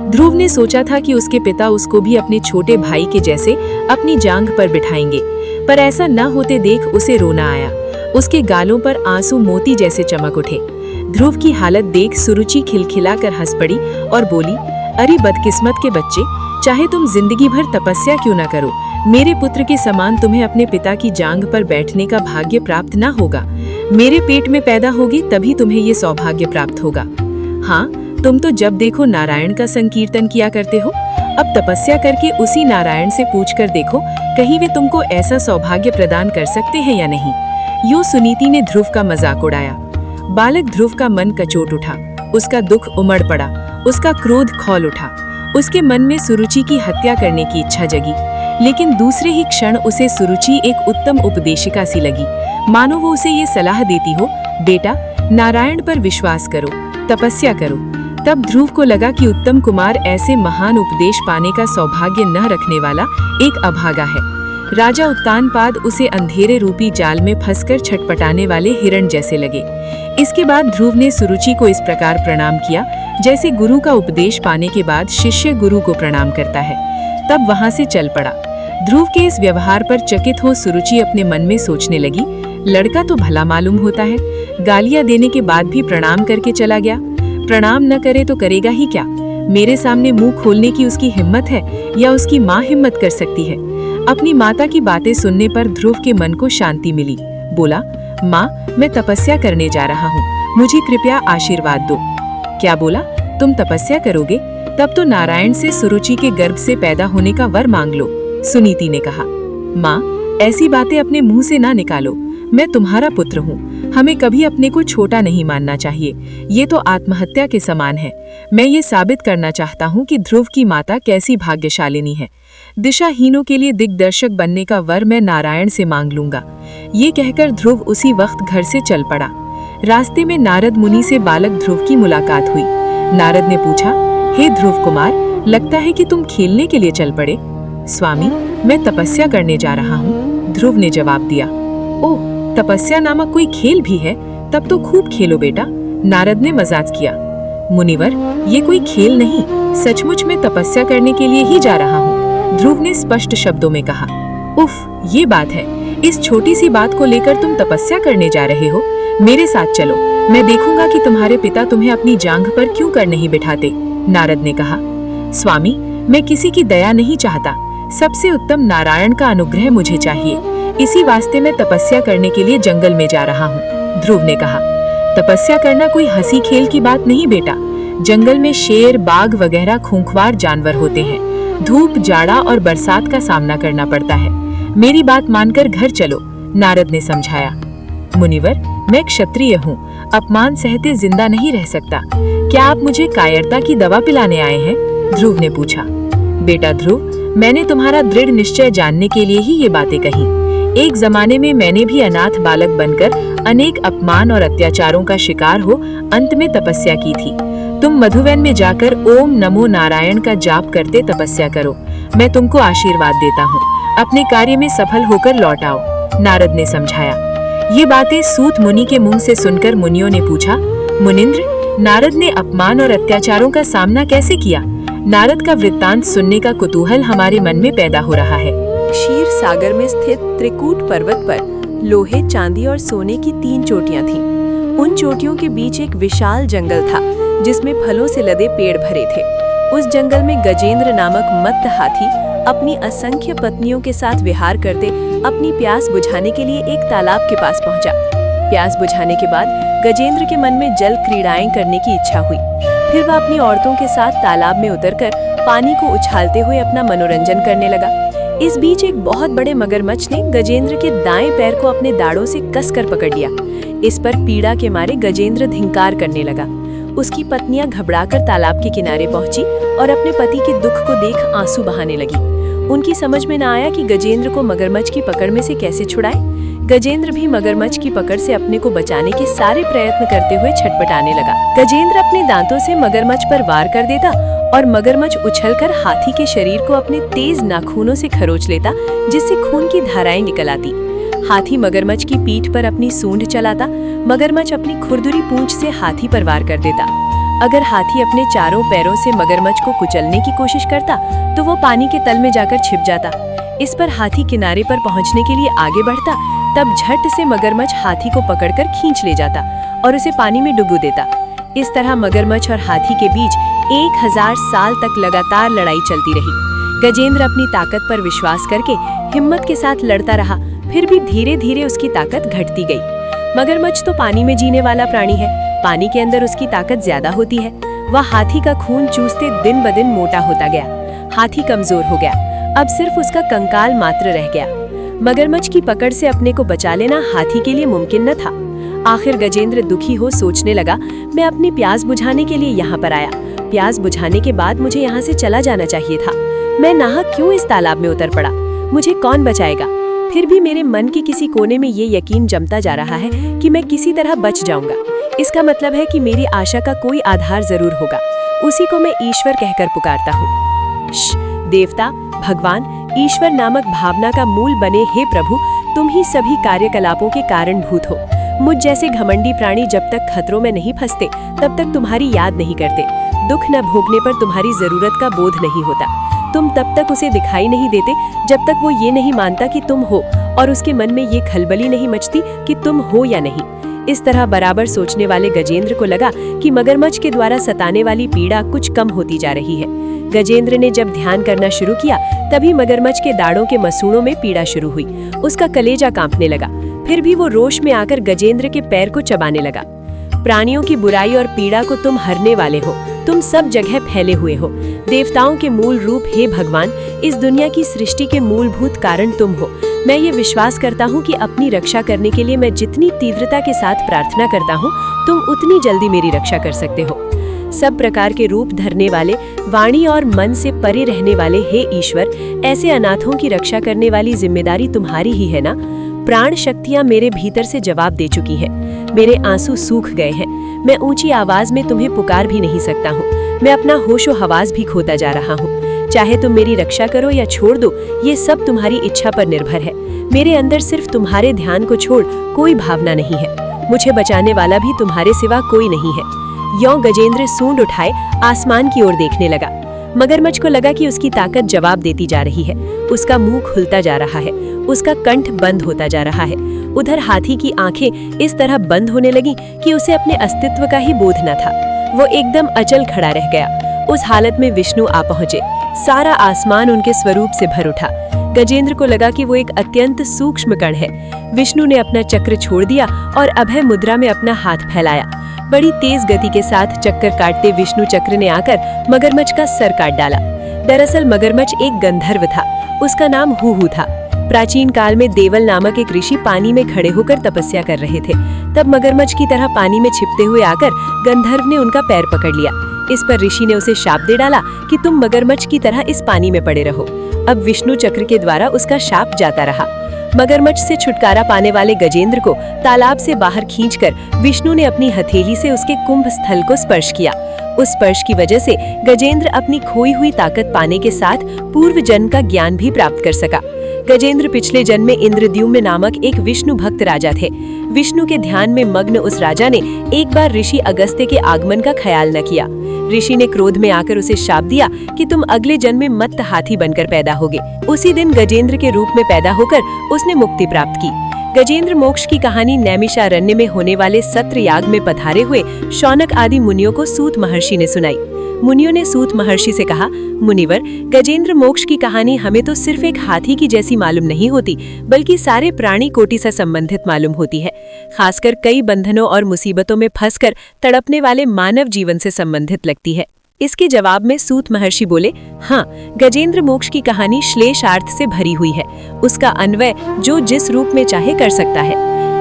ध्रुव ने सोचा था कि उसके पिता उसको भी अपने छोटे भाई के जैसे अपनी जांघ पर बिठाएंगे, पर ऐसा न होते देख उसे रोना आया। उसके गालों पर आंसू मोती जैसे चमक उठे। ध्रुव की हालत देख सुरुचि खिलखिलाकर हंस पड़ी और बोली, अरे बदकिस्मत के बच्चे, चाहे तुम जिंदगी भर तपस्या क्यों न करो, मेरे पुत्र के समान तुम्हें अपने पिता की जांघ पर बैठने का भाग्य प्राप्त न होगा। मेरे पेट में पैदा होगी तभी तुम्हें ये सौभाग्य प्राप्त होगा। हाँ, तुम तो जब देखो नारायण का संकीर्तन किया करते हो। अब तपस्या करके उसी नारायण से पूछकर देखो, कहीं वे तुमको ऐसा सौभाग्य प्रदान कर सकते हैं या नहीं। यूं सुनीति ने ध्रुव का मजाक उड़ाया। बालक ध्रुव का मन कचोट उठा, उसका दुख उमड़ पड़ा, उसका क्रोध खौल उठा। उसके मन में सुरुचि की हत्या करने की इच्छा जगी, लेकिन दूसरे ही क्षण उसे सुरुचि एक उत्तम उपदेशिका सी लगी, मानो वो उसे ये सलाह देती हो, बेटा नारायण पर विश्वास करो, तपस्या करो। तब ध्रुव को लगा कि उत्तम कुमार ऐसे महान उपदेश पाने का सौभाग्य न रखने वाला एक अभागा है। राजा उत्तानपाद उसे अंधेरे रूपी जाल में फंसकर छटपटाने वाले हिरण जैसे लगे। इसके बाद ध्रुव ने सुरुचि को इस प्रकार प्रणाम किया जैसे गुरु का उपदेश पाने के बाद शिष्य गुरु को प्रणाम करता है। तब वहां से चल पड़ा। ध्रुव के इस व्यवहार पर चकित हो सुरुचि अपने मन में सोचने लगी, लड़का तो भला मालूम होता है, गालियां देने के बाद भी प्रणाम करके चला गया। प्रणाम न करे तो करेगा ही क्या? मेरे सामने मुंह खोलने की उसकी हिम्मत है या उसकी माँ हिम्मत कर सकती है? अपनी माता की बातें सुनने पर ध्रुव के मन को शांति मिली। बोला, माँ मैं तपस्या करने जा रहा हूँ, मुझे कृपया आशीर्वाद दो। क्या बोला? तुम तपस्या करोगे? तब तो नारायण से सुरुचि के गर्भ से पैदा होने का वर मांग लो। सुनीति ने कहा, माँ ऐसी बातें अपने मुंह से ना निकालो, मैं तुम्हारा पुत्र हूँ, हमें कभी अपने को छोटा नहीं मानना चाहिए। ये तो आत्महत्या के समान है। मैं ये साबित करना चाहता हूँ कि ध्रुव की माता कैसी भाग्यशालिनी है। दिशाहीनों के लिए दिग्दर्शक बनने का वर मैं नारायण से मांग लूंगा। ये कहकर ध्रुव उसी वक्त घर से चल पड़ा। रास्ते में नारद मुनि से बालक ध्रुव की मुलाकात हुई। नारद ने पूछा, हे ध्रुव कुमार, लगता है कि तुम खेलने के लिए चल पड़े। स्वामी मैं तपस्या करने जा रहा हूँ, ध्रुव ने जवाब दिया। ओह, तपस्या नामक कोई खेल भी है? तब तो खूब खेलो बेटा, नारद ने मजाक किया। मुनिवर ये कोई खेल नहीं, सचमुच मैं तपस्या करने के लिए ही जा रहा हूँ, ध्रुव ने स्पष्ट शब्दों में कहा। उफ, ये बात है, इस छोटी सी बात को लेकर तुम तपस्या करने जा रहे हो? मेरे साथ चलो, मैं देखूंगा कि तुम्हारे पिता तुम्हें अपनी जांघ पर क्यों कर नहीं बिठाते, नारद ने कहा। स्वामी मैं किसी की दया नहीं चाहता, सबसे उत्तम नारायण का अनुग्रह मुझे चाहिए, इसी वास्ते मैं तपस्या करने के लिए जंगल में जा रहा हूँ, ध्रुव ने कहा। तपस्या करना कोई हंसी खेल की बात नहीं बेटा, जंगल में शेर, बाघ वगैरह खूंखार जानवर होते हैं, धूप, जाड़ा और बरसात का सामना करना पड़ता है। मेरी बात मानकर घर चलो, नारद ने समझाया। मुनिवर मैं क्षत्रिय हूँ, अपमान सहते जिंदा नहीं रह सकता, क्या आप मुझे कायरता की दवा पिलाने आए हैं, ध्रुव ने पूछा। बेटा ध्रुव, मैंने तुम्हारा दृढ़ निश्चय जानने के लिए ही ये बातें कही। एक जमाने में मैंने भी अनाथ बालक बनकर अनेक अपमान और अत्याचारों का शिकार हो अंत में तपस्या की थी। तुम मधुवन में जाकर ओम नमो नारायण का जाप करते तपस्या करो, मैं तुमको आशीर्वाद देता हूँ, अपने कार्य में सफल होकर लौट आओ, नारद ने समझाया। ये बातें सूत मुनि के मुंह से सुनकर मुनियों ने पूछा, मुनिंद्र नारद ने अपमान और अत्याचारों का सामना कैसे किया? नारद का वृत्तांत सुनने का कुतूहल हमारे मन में पैदा हो रहा है। क्षीर सागर में स्थित त्रिकूट पर्वत पर लोहे, चांदी और सोने की 3 चोटियां थीं। उन चोटियों के बीच एक विशाल जंगल था जिसमें फलों से लदे पेड़ भरे थे। उस जंगल में गजेंद्र नामक मत्त हाथी अपनी असंख्य पत्नियों के साथ विहार करते अपनी प्यास बुझाने के लिए एक तालाब के पास पहुंचा। प्यास बुझाने के बाद गजेंद्र के मन में जल क्रीड़ाएं करने की इच्छा हुई। फिर वह अपनी औरतों के साथ तालाब में उतरकर पानी को उछालते हुए अपना मनोरंजन करने लगा। इस बीच एक बहुत बड़े मगरमच्छ ने गजेंद्र के दाएं पैर को अपने दाढ़ों से कसकर पकड़ लिया। इस पर पीड़ा के मारे गजेंद्र धिंकार करने लगा। उसकी पत्नियां घबराकर तालाब के किनारे पहुंची और अपने पति के दुख को देख आंसू बहाने लगी। उनकी समझ में न आया कि गजेंद्र को मगरमच्छ की पकड़ में से कैसे छुड़ाए। गजेंद्र भी मगरमच्छ की पकड़ से अपने को बचाने के सारे प्रयत्न करते हुए छटपटाने लगा। गजेंद्र अपने दांतों से मगरमच्छ पर वार कर देता और मगरमच्छ उछलकर हाथी के शरीर को अपने तेज नाखूनों से खरोच लेता, जिससे खून की धाराएं निकल आती। हाथी मगरमच्छ की पीठ पर अपनी सूंड चलाता, मगरमच्छ अपनी खुरदुरी पूंछ से हाथी पर वार कर देता। अगर हाथी अपने चारों पैरों से मगरमच्छ को कुचलने की कोशिश करता तो वो पानी के तल में जाकर छिप जाता। इस पर हाथी किनारे पर पहुंचने के लिए आगे बढ़ता, तब झट से मगरमच्छ हाथी को पकड़कर खींच ले जाता और उसे पानी में डुबो देता। इस तरह मगरमच्छ और हाथी के बीच 1000 साल तक लगातार लड़ाई चलती रही। गजेंद्र अपनी ताकत पर विश्वास करके हिम्मत के साथ लड़ता रहा, फिर भी धीरे धीरे उसकी ताकत घटती गई। मगरमच्छ तो पानी में जीने वाला प्राणी है, पानी के अंदर उसकी ताकत ज्यादा होती है। वह हाथी का खून चूसते दिन ब दिन मोटा होता गया। हाथी कमजोर हो गया, अब सिर्फ उसका कंकाल मात्र रह गया। मगरमच्छ की पकड़ से अपने को बचा लेना हाथी के लिए मुमकिन न था। आखिर गजेंद्र दुखी हो सोचने लगा, मैं अपनी प्यास बुझाने के लिए यहाँ पर आया। प्यास बुझाने के बाद मुझे यहाँ से चला जाना चाहिए था। मैं नाहक क्यों इस तालाब में उतर पड़ा? मुझे कौन बचाएगा? फिर भी मेरे मन के किसी कोने में ये यकीन जमता जा रहा है कि मैं किसी तरह बच जाऊंगा। इसका मतलब है कि मेरी आशा का कोई आधार जरूर होगा। उसी को मैं ईश्वर कहकर पुकारता हूँ। देवता, भगवान, ईश्वर नामक भावना का मूल बने हे प्रभु, तुम ही सभी कार्यकलापों के कारणभूत हो। मुझ जैसे घमंडी प्राणी जब तक खतरों में नहीं फंसते तब तक तुम्हारी याद नहीं करते। दुख न भोगने पर तुम्हारी जरूरत का बोध नहीं होता। तुम तब तक उसे दिखाई नहीं देते जब तक वो ये नहीं मानता कि तुम हो, और उसके मन में ये खलबली नहीं मचती कि तुम हो या नहीं। इस तरह बराबर सोचने वाले गजेंद्र को लगा कि मगरमच्छ के द्वारा सताने वाली पीड़ा कुछ कम होती जा रही है। गजेंद्र ने जब ध्यान करना शुरू किया तभी मगरमच्छ के दाढ़ों के मसूड़ों में पीड़ा शुरू हुई। उसका कलेजा कांपने लगा। फिर भी वो रोष में आकर गजेंद्र के पैर को चबाने लगा। प्राणियों की बुराई और पीड़ा को तुम हरने वाले हो। तुम सब जगह फैले हुए हो। देवताओं के मूल रूप हे भगवान, इस दुनिया की सृष्टि के मूलभूत कारण तुम हो। मैं ये विश्वास करता हूँ कि अपनी रक्षा करने के लिए मैं जितनी तीव्रता के साथ प्रार्थना करता हूँ, तुम उतनी जल्दी मेरी रक्षा कर सकते हो। सब प्रकार के रूप धरने वाले, वाणी और मन से परे रहने वाले हे ईश्वर, ऐसे अनाथों की रक्षा करने वाली जिम्मेदारी तुम्हारी ही है ना? प्राण शक्तियाँ मेरे भीतर से जवाब दे चुकी हैं। मेरे आंसू सूख गए हैं। मैं ऊंची आवाज में तुम्हें पुकार भी नहीं सकता हूँ। मैं अपना होशो हवास भी खोता जा रहा हूँ। चाहे तुम मेरी रक्षा करो या छोड़ दो, ये सब तुम्हारी इच्छा पर निर्भर है। मेरे अंदर सिर्फ तुम्हारे ध्यान को छोड़ कोई भावना नहीं है। मुझे बचाने वाला भी तुम्हारे सिवा कोई नहीं है। यों गजेंद्र सूंड उठाए आसमान की ओर देखने लगा। मगरमच्छ को लगा कि उसकी ताकत जवाब देती जा रही है। उसका मुंह खुलता जा रहा है, उसका कंठ बंद होता जा रहा है। उधर हाथी की आंखें इस तरह बंद होने लगी कि उसे अपने अस्तित्व का ही बोध न था। वो एकदम अचल खड़ा रह गया। उस हालत में विष्णु आ पहुंचे। सारा आसमान उनके स्वरूप से भर उठा। गजेंद्र को लगा कि वो एक अत्यंत सूक्ष्म कण है। विष्णु ने अपना चक्र छोड़ दिया और अभय मुद्रा में अपना हाथ फैलाया। बड़ी तेज गति के साथ चक्कर काटते विष्णु चक्र ने आकर मगरमच्छ का सर काट डाला। दरअसल मगरमच्छ एक गंधर्व था। उसका नाम हुहू था। प्राचीन काल में देवल नामक एक ऋषि पानी में खड़े होकर तपस्या कर रहे थे। तब मगरमच्छ की तरह पानी में छिपते हुए आकर गंधर्व ने उनका पैर पकड़ लिया। इस पर ऋषि ने उसे शाप दे डाला कि तुम मगरमच्छ की तरह इस पानी में पड़े रहो। अब विष्णु चक्र के द्वारा उसका शाप जाता रहा। मगरमच्छ से छुटकारा पाने वाले गजेंद्र को तालाब से बाहर खींचकर विष्णु ने अपनी हथेली से उसके कुंभ स्थल को स्पर्श किया। उस स्पर्श की वजह से गजेंद्र अपनी खोई हुई ताकत पाने के साथ पूर्व जन्म का ज्ञान भी प्राप्त कर सका। गजेंद्र पिछले जन्म में इंद्रद्युम्न नामक एक विष्णु भक्त राजा थे। विष्णु के ध्यान में मग्न उस राजा ने एक बार ऋषि अगस्त्य के आगमन का ख्याल न किया। ऋषि ने क्रोध में आकर उसे शाप दिया कि तुम अगले जन्म में मत्त हाथी बनकर पैदा होगे। उसी दिन गजेंद्र के रूप में पैदा होकर उसने मुक्ति प्राप्त की। गजेंद्र मोक्ष की कहानी नैमिषारण्य में होने वाले सत्र याग में पधारे हुए शौनक आदि मुनियों को सूत महर्षि ने सुनाई। मुनियों ने सूत महर्षि से कहा, मुनिवर, गजेंद्र मोक्ष की कहानी हमें तो सिर्फ एक हाथी की जैसी मालूम नहीं होती, बल्कि सारे प्राणी कोटि से संबंधित मालूम होती है। खासकर कई बंधनों और मुसीबतों में फंसकर तड़पने वाले मानव जीवन से संबंधित लगती है। इसके जवाब में सूत महर्षि बोले, हाँ, गजेंद्र मोक्ष की कहानी श्लेषार्थ से भरी हुई है। उसका अन्वय जो जिस रूप में चाहे कर सकता है।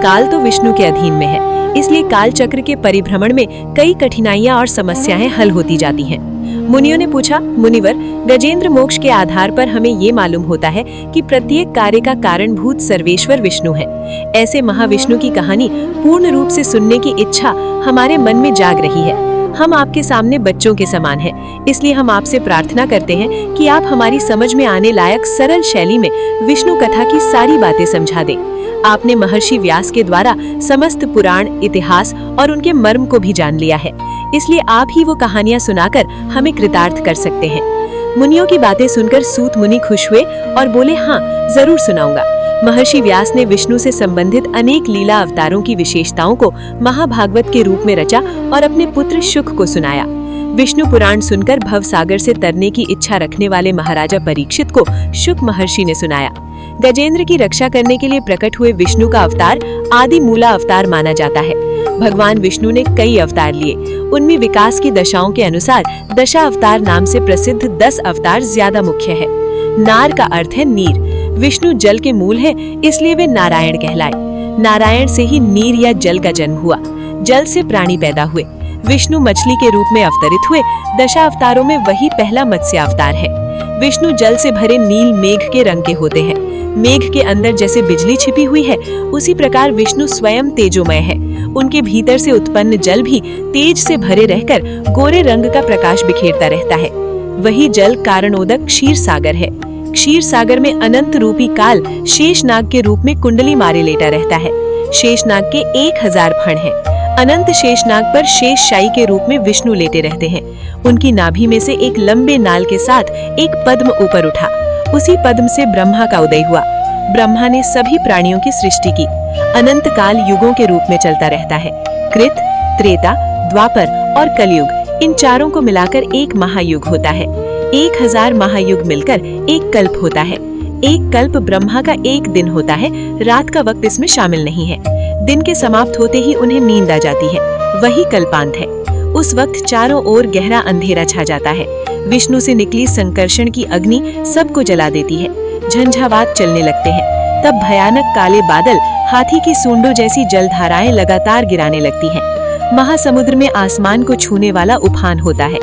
काल तो विष्णु के अधीन में है, इसलिए काल चक्र के परिभ्रमण में कई कठिनाइयां और समस्याएं हल होती जाती हैं। मुनियों ने पूछा, मुनिवर, गजेंद्र मोक्ष के आधार पर हमें ये मालूम होता है कि प्रत्येक कार्य का कारणभूत सर्वेश्वर विष्णु है। ऐसे महाविष्णु की कहानी पूर्ण रूप से सुनने की इच्छा हमारे मन में जाग रही है। हम आपके सामने बच्चों के समान हैं, इसलिए हम आपसे प्रार्थना करते हैं कि आप हमारी समझ में आने लायक सरल शैली में विष्णु कथा की सारी बातें समझा दें। आपने महर्षि व्यास के द्वारा समस्त पुराण, इतिहास और उनके मर्म को भी जान लिया है, इसलिए आप ही वो कहानियां सुनाकर हमें कृतार्थ कर सकते हैं। मुनियों की बातें सुनकर सूत मुनि खुश हुए और बोले, हाँ, जरूर सुनाऊंगा। महर्षि व्यास ने विष्णु से संबंधित अनेक लीला अवतारों की विशेषताओं को महाभागवत के रूप में रचा और अपने पुत्र शुक को सुनाया। विष्णु पुराण सुनकर भवसागर से तरने की इच्छा रखने वाले महाराजा परीक्षित को शुक महर्षि ने सुनाया। गजेंद्र की रक्षा करने के लिए प्रकट हुए विष्णु का अवतार आदि मूला अवतार माना जाता है। भगवान विष्णु ने कई अवतार लिए। उनमें विकास की दशाओं के अनुसार दशा अवतार नाम से प्रसिद्ध 10 अवतार ज्यादा मुख्य है। नार का अर्थ है नीर। विष्णु जल के मूल है, इसलिए वे नारायण कहलाए। नारायण से ही नीर या जल का जन्म हुआ। जल से प्राणी पैदा हुए। विष्णु मछली के रूप में अवतरित हुए। दशा अवतारों में वही पहला मत्स्य अवतार है। विष्णु जल से भरे नील मेघ के रंग के होते हैं। मेघ के अंदर जैसे बिजली छिपी हुई है, उसी प्रकार विष्णु स्वयं तेजोमय है। उनके भीतर से उत्पन्न जल भी तेज से भरे रहकर गोरे रंग का प्रकाश बिखेरता रहता है। वही जल कारणोदक क्षीर सागर है। क्षीर सागर में अनंत रूपी काल शेषनाग के रूप में कुंडली मारे लेटा रहता है। शेषनाग के 1000 फण हैं। अनंत शेषनाग पर शेषशायी के रूप में विष्णु लेटे रहते हैं। उनकी नाभि में से एक लंबे नाल के साथ एक पद्म ऊपर उठा। उसी पद्म से ब्रह्मा का उदय हुआ। ब्रह्मा ने सभी प्राणियों की सृष्टि की। अनंत काल युगों के रूप में चलता रहता है। कृत, त्रेता, द्वापर और कलयुग, इन चारों को मिलाकर एक महायुग होता है। 1000 महायुग मिलकर एक कल्प होता है। एक कल्प ब्रह्मा का एक दिन होता है। रात का वक्त इसमें शामिल नहीं है। दिन के समाप्त होते ही उन्हें नींद आ जाती है, वही कल्पांत है। उस वक्त चारों ओर गहरा अंधेरा छा जाता है। विष्णु से निकली संकर्षण की अग्नि सबको जला देती है। झंझावात चलने लगते हैं। तब भयानक काले बादल हाथी की सूंडों जैसी जलधाराएं लगातार गिराने लगती हैं। महासमुद्र में आसमान को छूने वाला उफान होता है।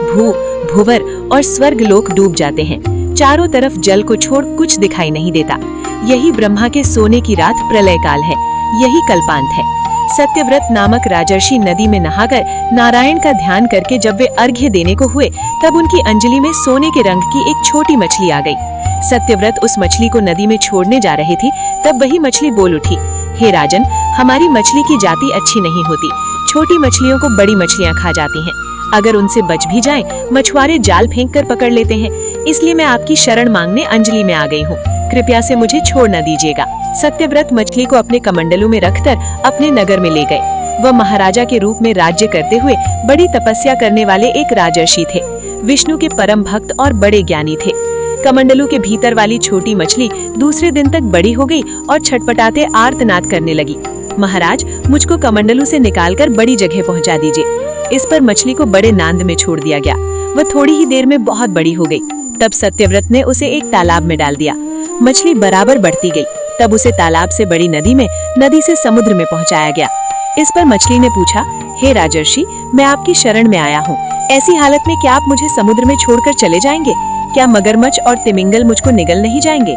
भू, भुवर और स्वर्ग लोक डूब जाते हैं। चारों तरफ जल को छोड़ कुछ दिखाई नहीं देता। यही ब्रह्मा के सोने की रात प्रलय काल है। यही कल्पांत है। सत्यव्रत नामक राजर्षि नदी में नहाकर नारायण का ध्यान करके जब वे अर्घ्य देने को हुए, तब उनकी अंजलि में सोने के रंग की एक छोटी मछली आ गई। सत्यव्रत उस मछली को नदी में छोड़ने जा रहे थे, तब वही मछली बोल उठी, हे राजन, हमारी मछली की जाति अच्छी नहीं होती। छोटी मछलियों को बड़ी मछलियाँ खा जाती हैं। अगर उनसे बच भी जाएं, मछुआरे जाल फेंक कर पकड़ लेते हैं। इसलिए मैं आपकी शरण मांगने अंजलि में आ गई हूँ। कृपया से मुझे छोड़ न दीजिएगा। सत्यव्रत मछली को अपने कमंडलू में रखकर अपने नगर में ले गए। वह महाराजा के रूप में राज्य करते हुए बड़ी तपस्या करने वाले एक राजर्षि थे। विष्णु के परम भक्त और बड़े ज्ञानी थे। कमंडलू के भीतर वाली छोटी मछली दूसरे दिन तक बड़ी हो गई और छटपटाते आर्तनाद करने लगी। महाराज, मुझको कमंडलू से निकालकर बड़ी जगह पहुंचा दीजिए। इस पर मछली को बड़े नांद में छोड़ दिया गया। वह थोड़ी ही देर में बहुत बड़ी हो गई। तब सत्यव्रत ने उसे एक तालाब में डाल दिया। मछली बराबर बढ़ती गई। तब उसे तालाब से बड़ी नदी में, नदी से समुद्र में पहुंचाया गया। इस पर मछली ने पूछा, हे राजर्षि, मैं आपकी शरण में आया हूँ। ऐसी हालत में क्या आप मुझे समुद्र में छोड़कर चले जाएंगे? क्या मगरमच्छ और तिमिंगल मुझको निगल नहीं जाएंगे?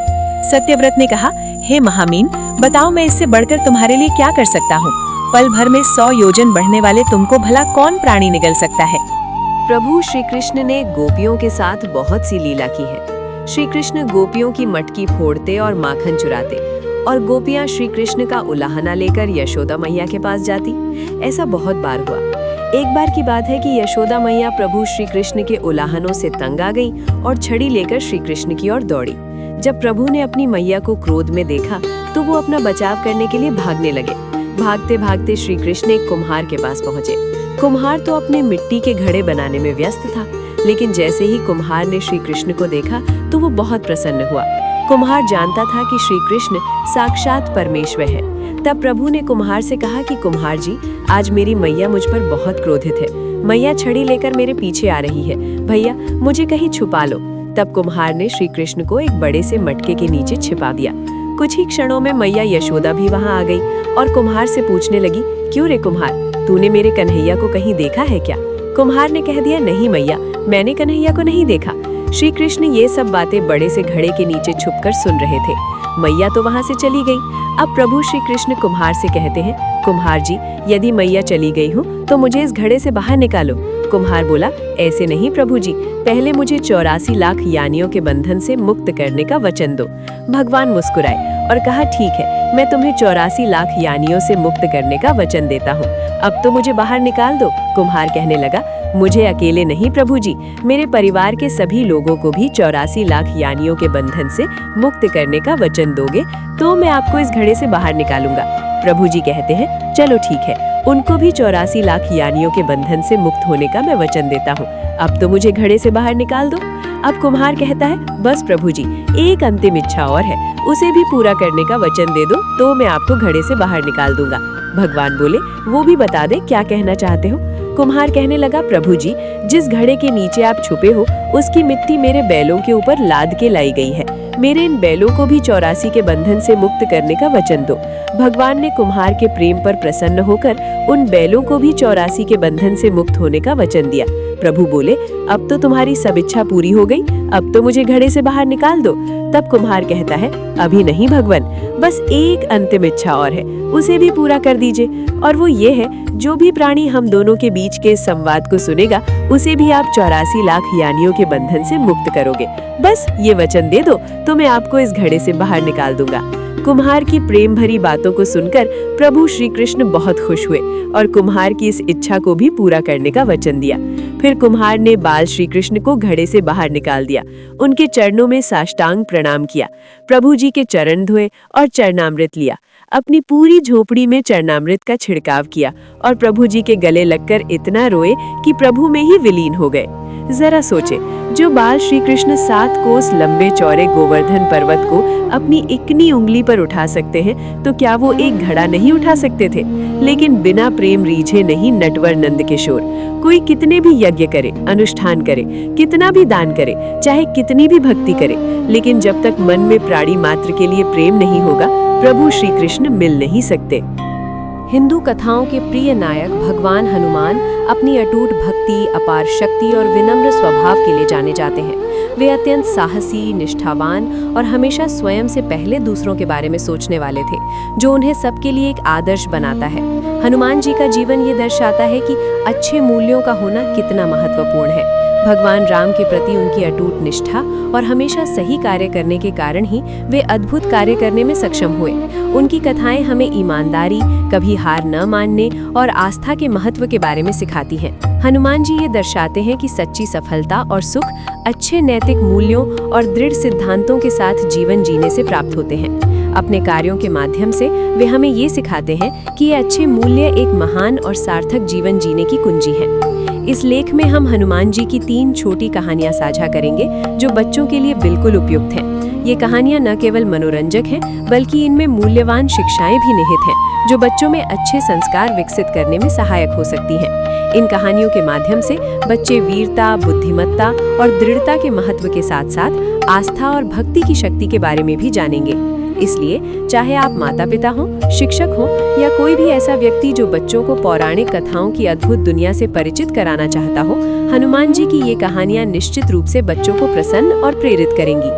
सत्यव्रत ने कहा, हे महामीन, बताओ मैं इससे बढ़कर तुम्हारे लिए क्या कर सकता हूँ? पल भर में 100 योजन बढ़ने वाले तुमको भला कौन प्राणी निगल सकता है? प्रभु श्री कृष्ण ने गोपियों के साथ बहुत सी लीला की है। श्री कृष्ण गोपियों की मटकी फोड़ते और माखन चुराते, और गोपियां श्री कृष्ण का उलाहना लेकर यशोदा मैया के पास जाती। ऐसा बहुत बार हुआ। एक बार की बात है कि यशोदा मैया प्रभु श्री कृष्ण के उलाहनों से तंग आ गई और छड़ी लेकर श्री कृष्ण की ओर दौड़ी। जब प्रभु ने अपनी मैया को क्रोध में देखा तो वो अपना बचाव करने के लिए भागने लगे। भागते भागते श्री कृष्ण एक कुम्हार के पास पहुंचे। कुम्हार तो अपने मिट्टी के घड़े बनाने में व्यस्त था, लेकिन जैसे ही कुम्हार ने श्री कृष्ण को देखा तो वो बहुत प्रसन्न हुआ। कुम्हार जानता था कि श्री कृष्ण साक्षात परमेश्वर है। तब प्रभु ने कुम्हार से कहा कि कुम्हार जी, आज मेरी मैया मुझ पर बहुत क्रोधित है। मैया छड़ी लेकर मेरे पीछे आ रही है। भैया, मुझे कहीं छुपा लो। तब कुम्हार ने श्री कृष्ण को एक बड़े से मटके के नीचे छिपा दिया। कुछ ही क्षणों में मैया यशोदा भी वहां आ गई और कुम्हार से पूछने लगी, क्यों रे कुम्हार, तूने मेरे कन्हैया को कहीं देखा है क्या? कुम्हार ने कह दिया, नहीं मैया, मैंने कन्हैया को नहीं देखा। श्री कृष्ण ये सब बातें बड़े से घड़े के नीचे छुपकर सुन रहे थे। मैया तो वहां से चली गई। अब प्रभु श्री कृष्ण कुम्हार से कहते हैं, कुम्हार जी, यदि मैया चली गई हूँ तो मुझे इस घड़े से बाहर निकालो। कुम्हार बोला, ऐसे नहीं प्रभु जी, पहले मुझे 84 लाख यानियों के बंधन से मुक्त करने का वचन दो। भगवान मुस्कुराए और कहा, ठीक है, मैं तुम्हें 84 लाख यानियों से मुक्त करने का वचन देता हूँ। अब तो मुझे बाहर निकाल दो। कुम्हार कहने लगा, मुझे अकेले नहीं प्रभु जी, मेरे परिवार के सभी लोगों को भी 84 लाख यानियों के बंधन से मुक्त करने का वचन दोगे तो मैं आपको इस घड़े से बाहर निकालूंगा। प्रभु जी कहते हैं, चलो ठीक है, उनको भी 84 लाख यानियों के बंधन से मुक्त होने का मैं वचन देता हूँ। अब तो मुझे घड़े से बाहर निकाल दो। अब कुम्हार कहता है, बस प्रभु जी, एक अंतिम इच्छा और है, उसे भी पूरा करने का वचन दे दो तो मैं आपको घड़े से बाहर निकाल दूंगा। भगवान बोले, वो भी बता दे क्या कहना चाहते हो। कुम्हार कहने लगा, प्रभु जी, जिस घड़े के नीचे आप छुपे हो उसकी मिट्टी मेरे बैलों के ऊपर लाद के लाई गई है। मेरे इन बैलों को भी 84 के बंधन से मुक्त करने का वचन दो। भगवान ने कुम्हार के प्रेम पर प्रसन्न होकर उन बैलों को भी 84 के बंधन से मुक्त होने का वचन दिया। प्रभु बोले, अब तो तुम्हारी सब इच्छा पूरी हो गई, अब तो मुझे घड़े से बाहर निकाल दो। तब कुम्हार कहता है, अभी नहीं भगवान, बस एक अंतिम इच्छा और है, उसे भी पूरा कर दीजिए। और वो ये है, जो भी प्राणी हम दोनों के बीच के संवाद को सुनेगा उसे भी आप 84 लाख यानियों के बंधन से मुक्त करोगे। बस ये वचन दे दो तो मैं आपको इस घड़े से बाहर निकाल दूंगा। कुम्हार की प्रेम भरी बातों को सुनकर प्रभु श्री कृष्ण बहुत खुश हुए और कुम्हार की इस इच्छा को भी पूरा करने का वचन दिया। फिर कुम्हार ने बाल श्री कृष्ण को घड़े से बाहर निकाल दिया, उनके चरणों में साष्टांग प्रणाम किया, प्रभु जी के चरण धोए और चरणामृत लिया, अपनी पूरी झोपड़ी में चरणामृत का छिड़काव किया और प्रभु जी के गले लगकर इतना रोए कि प्रभु में ही विलीन हो गए। जरा सोचे, जो बाल श्री कृष्ण 7 कोस लंबे चौड़े गोवर्धन पर्वत को अपनी इकनी उंगली पर उठा सकते हैं, तो क्या वो एक घड़ा नहीं उठा सकते थे? लेकिन बिना प्रेम रीझे नहीं नटवर नंद किशोर। कोई कितने भी यज्ञ करे, अनुष्ठान करे, कितना भी दान करे, चाहे कितनी भी भक्ति करे, लेकिन जब तक मन में प्राणी मात्र के लिए प्रेम नहीं होगा, प्रभु श्री कृष्ण मिल नहीं सकते। हिंदू कथाओं के प्रिय नायक भगवान हनुमान अपनी अटूट भक्ति, अपार शक्ति और विनम्र स्वभाव के लिए जाने जाते हैं। वे अत्यंत साहसी, निष्ठावान और हमेशा स्वयं से पहले दूसरों के बारे में सोचने वाले थे, जो उन्हें सबके लिए एक आदर्श बनाता है। हनुमान जी का जीवन ये दर्शाता है कि अच्छे मूल्यों का होना कितना महत्वपूर्ण है। भगवान राम के प्रति उनकी अटूट निष्ठा और हमेशा सही कार्य करने के कारण ही वे अद्भुत कार्य करने में सक्षम हुए। उनकी कथाएं हमें ईमानदारी, कभी हार न मानने और आस्था के महत्व के बारे में सिखाती हैं। हनुमान जी ये दर्शाते हैं कि सच्ची सफलता और सुख अच्छे नैतिक मूल्यों और दृढ़ सिद्धांतों के साथ जीवन जीने से प्राप्त होते हैं। अपने कार्यों के माध्यम से वे हमें ये सिखाते हैं कि ये अच्छे मूल्य एक महान और सार्थक जीवन जीने की कुंजी है। इस लेख में हम हनुमान जी की 3 छोटी कहानियां साझा करेंगे, जो बच्चों के लिए बिल्कुल उपयुक्त हैं। ये कहानियां न केवल मनोरंजक हैं, बल्कि इनमें मूल्यवान शिक्षाएं भी निहित हैं, जो बच्चों में अच्छे संस्कार विकसित करने में सहायक हो सकती हैं। इन कहानियों के माध्यम से बच्चे वीरता, बुद्धिमत्ता और दृढ़ता के महत्व के साथ साथ आस्था और भक्ति की शक्ति के बारे में भी जानेंगे। इसलिए चाहे आप माता पिता हों, शिक्षक हों या कोई भी ऐसा व्यक्ति जो बच्चों को पौराणिक कथाओं की अद्भुत दुनिया से परिचित कराना चाहता हो, हनुमान जी की ये कहानियां निश्चित रूप से बच्चों को प्रसन्न और प्रेरित करेंगी।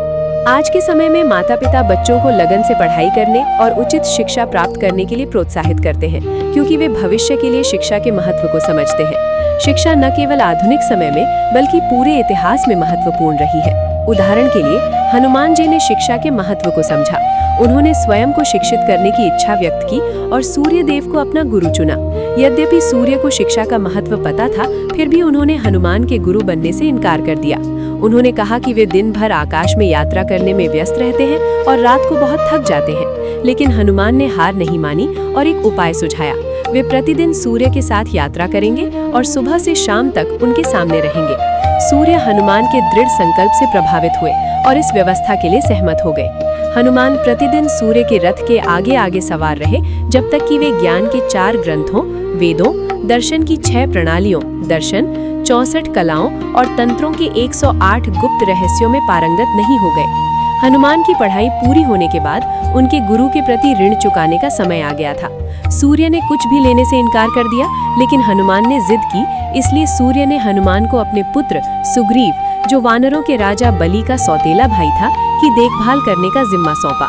आज के समय में माता पिता बच्चों को लगन से पढ़ाई करने और उचित शिक्षा प्राप्त करने के लिए प्रोत्साहित करते हैं, क्योंकि वे भविष्य के लिए शिक्षा के महत्व को समझते हैं। शिक्षा न केवल आधुनिक समय में बल्कि पूरे इतिहास में महत्वपूर्ण रही है। उदाहरण के लिए हनुमान जी ने शिक्षा के महत्व को समझा। उन्होंने स्वयं को शिक्षित करने की इच्छा व्यक्त की और सूर्य देव को अपना गुरु चुना। यद्यपि सूर्य को शिक्षा का महत्व पता था, फिर भी उन्होंने हनुमान के गुरु बनने से इनकार कर दिया। उन्होंने कहा कि वे दिन भर आकाश में यात्रा करने में व्यस्त रहते हैं और रात को बहुत थक जाते हैं। लेकिन हनुमान ने हार नहीं मानी और एक उपाय सुझाया। वे प्रतिदिन सूर्य के साथ यात्रा करेंगे और सुबह से शाम तक उनके सामने रहेंगे। सूर्य हनुमान के दृढ़ संकल्प से प्रभावित हुए और इस व्यवस्था के लिए सहमत हो गए। हनुमान प्रतिदिन सूर्य के रथ के आगे आगे सवार रहे, जब तक कि वे ज्ञान के 4 ग्रंथों, वेदों, दर्शन की 6 प्रणालियों, दर्शन, 64 कलाओं और तंत्रों के 108 गुप्त रहस्यों में पारंगत नहीं हो गए। हनुमान की पढ़ाई पूरी होने के बाद उनके गुरु के प्रति ऋण चुकाने का समय आ गया था। सूर्य ने कुछ भी लेने से इनकार कर दिया, लेकिन हनुमान ने जिद की, इसलिए सूर्य ने हनुमान को अपने पुत्र सुग्रीव, जो वानरों के राजा बलि का सौतेला भाई था, की देखभाल करने का जिम्मा सौंपा।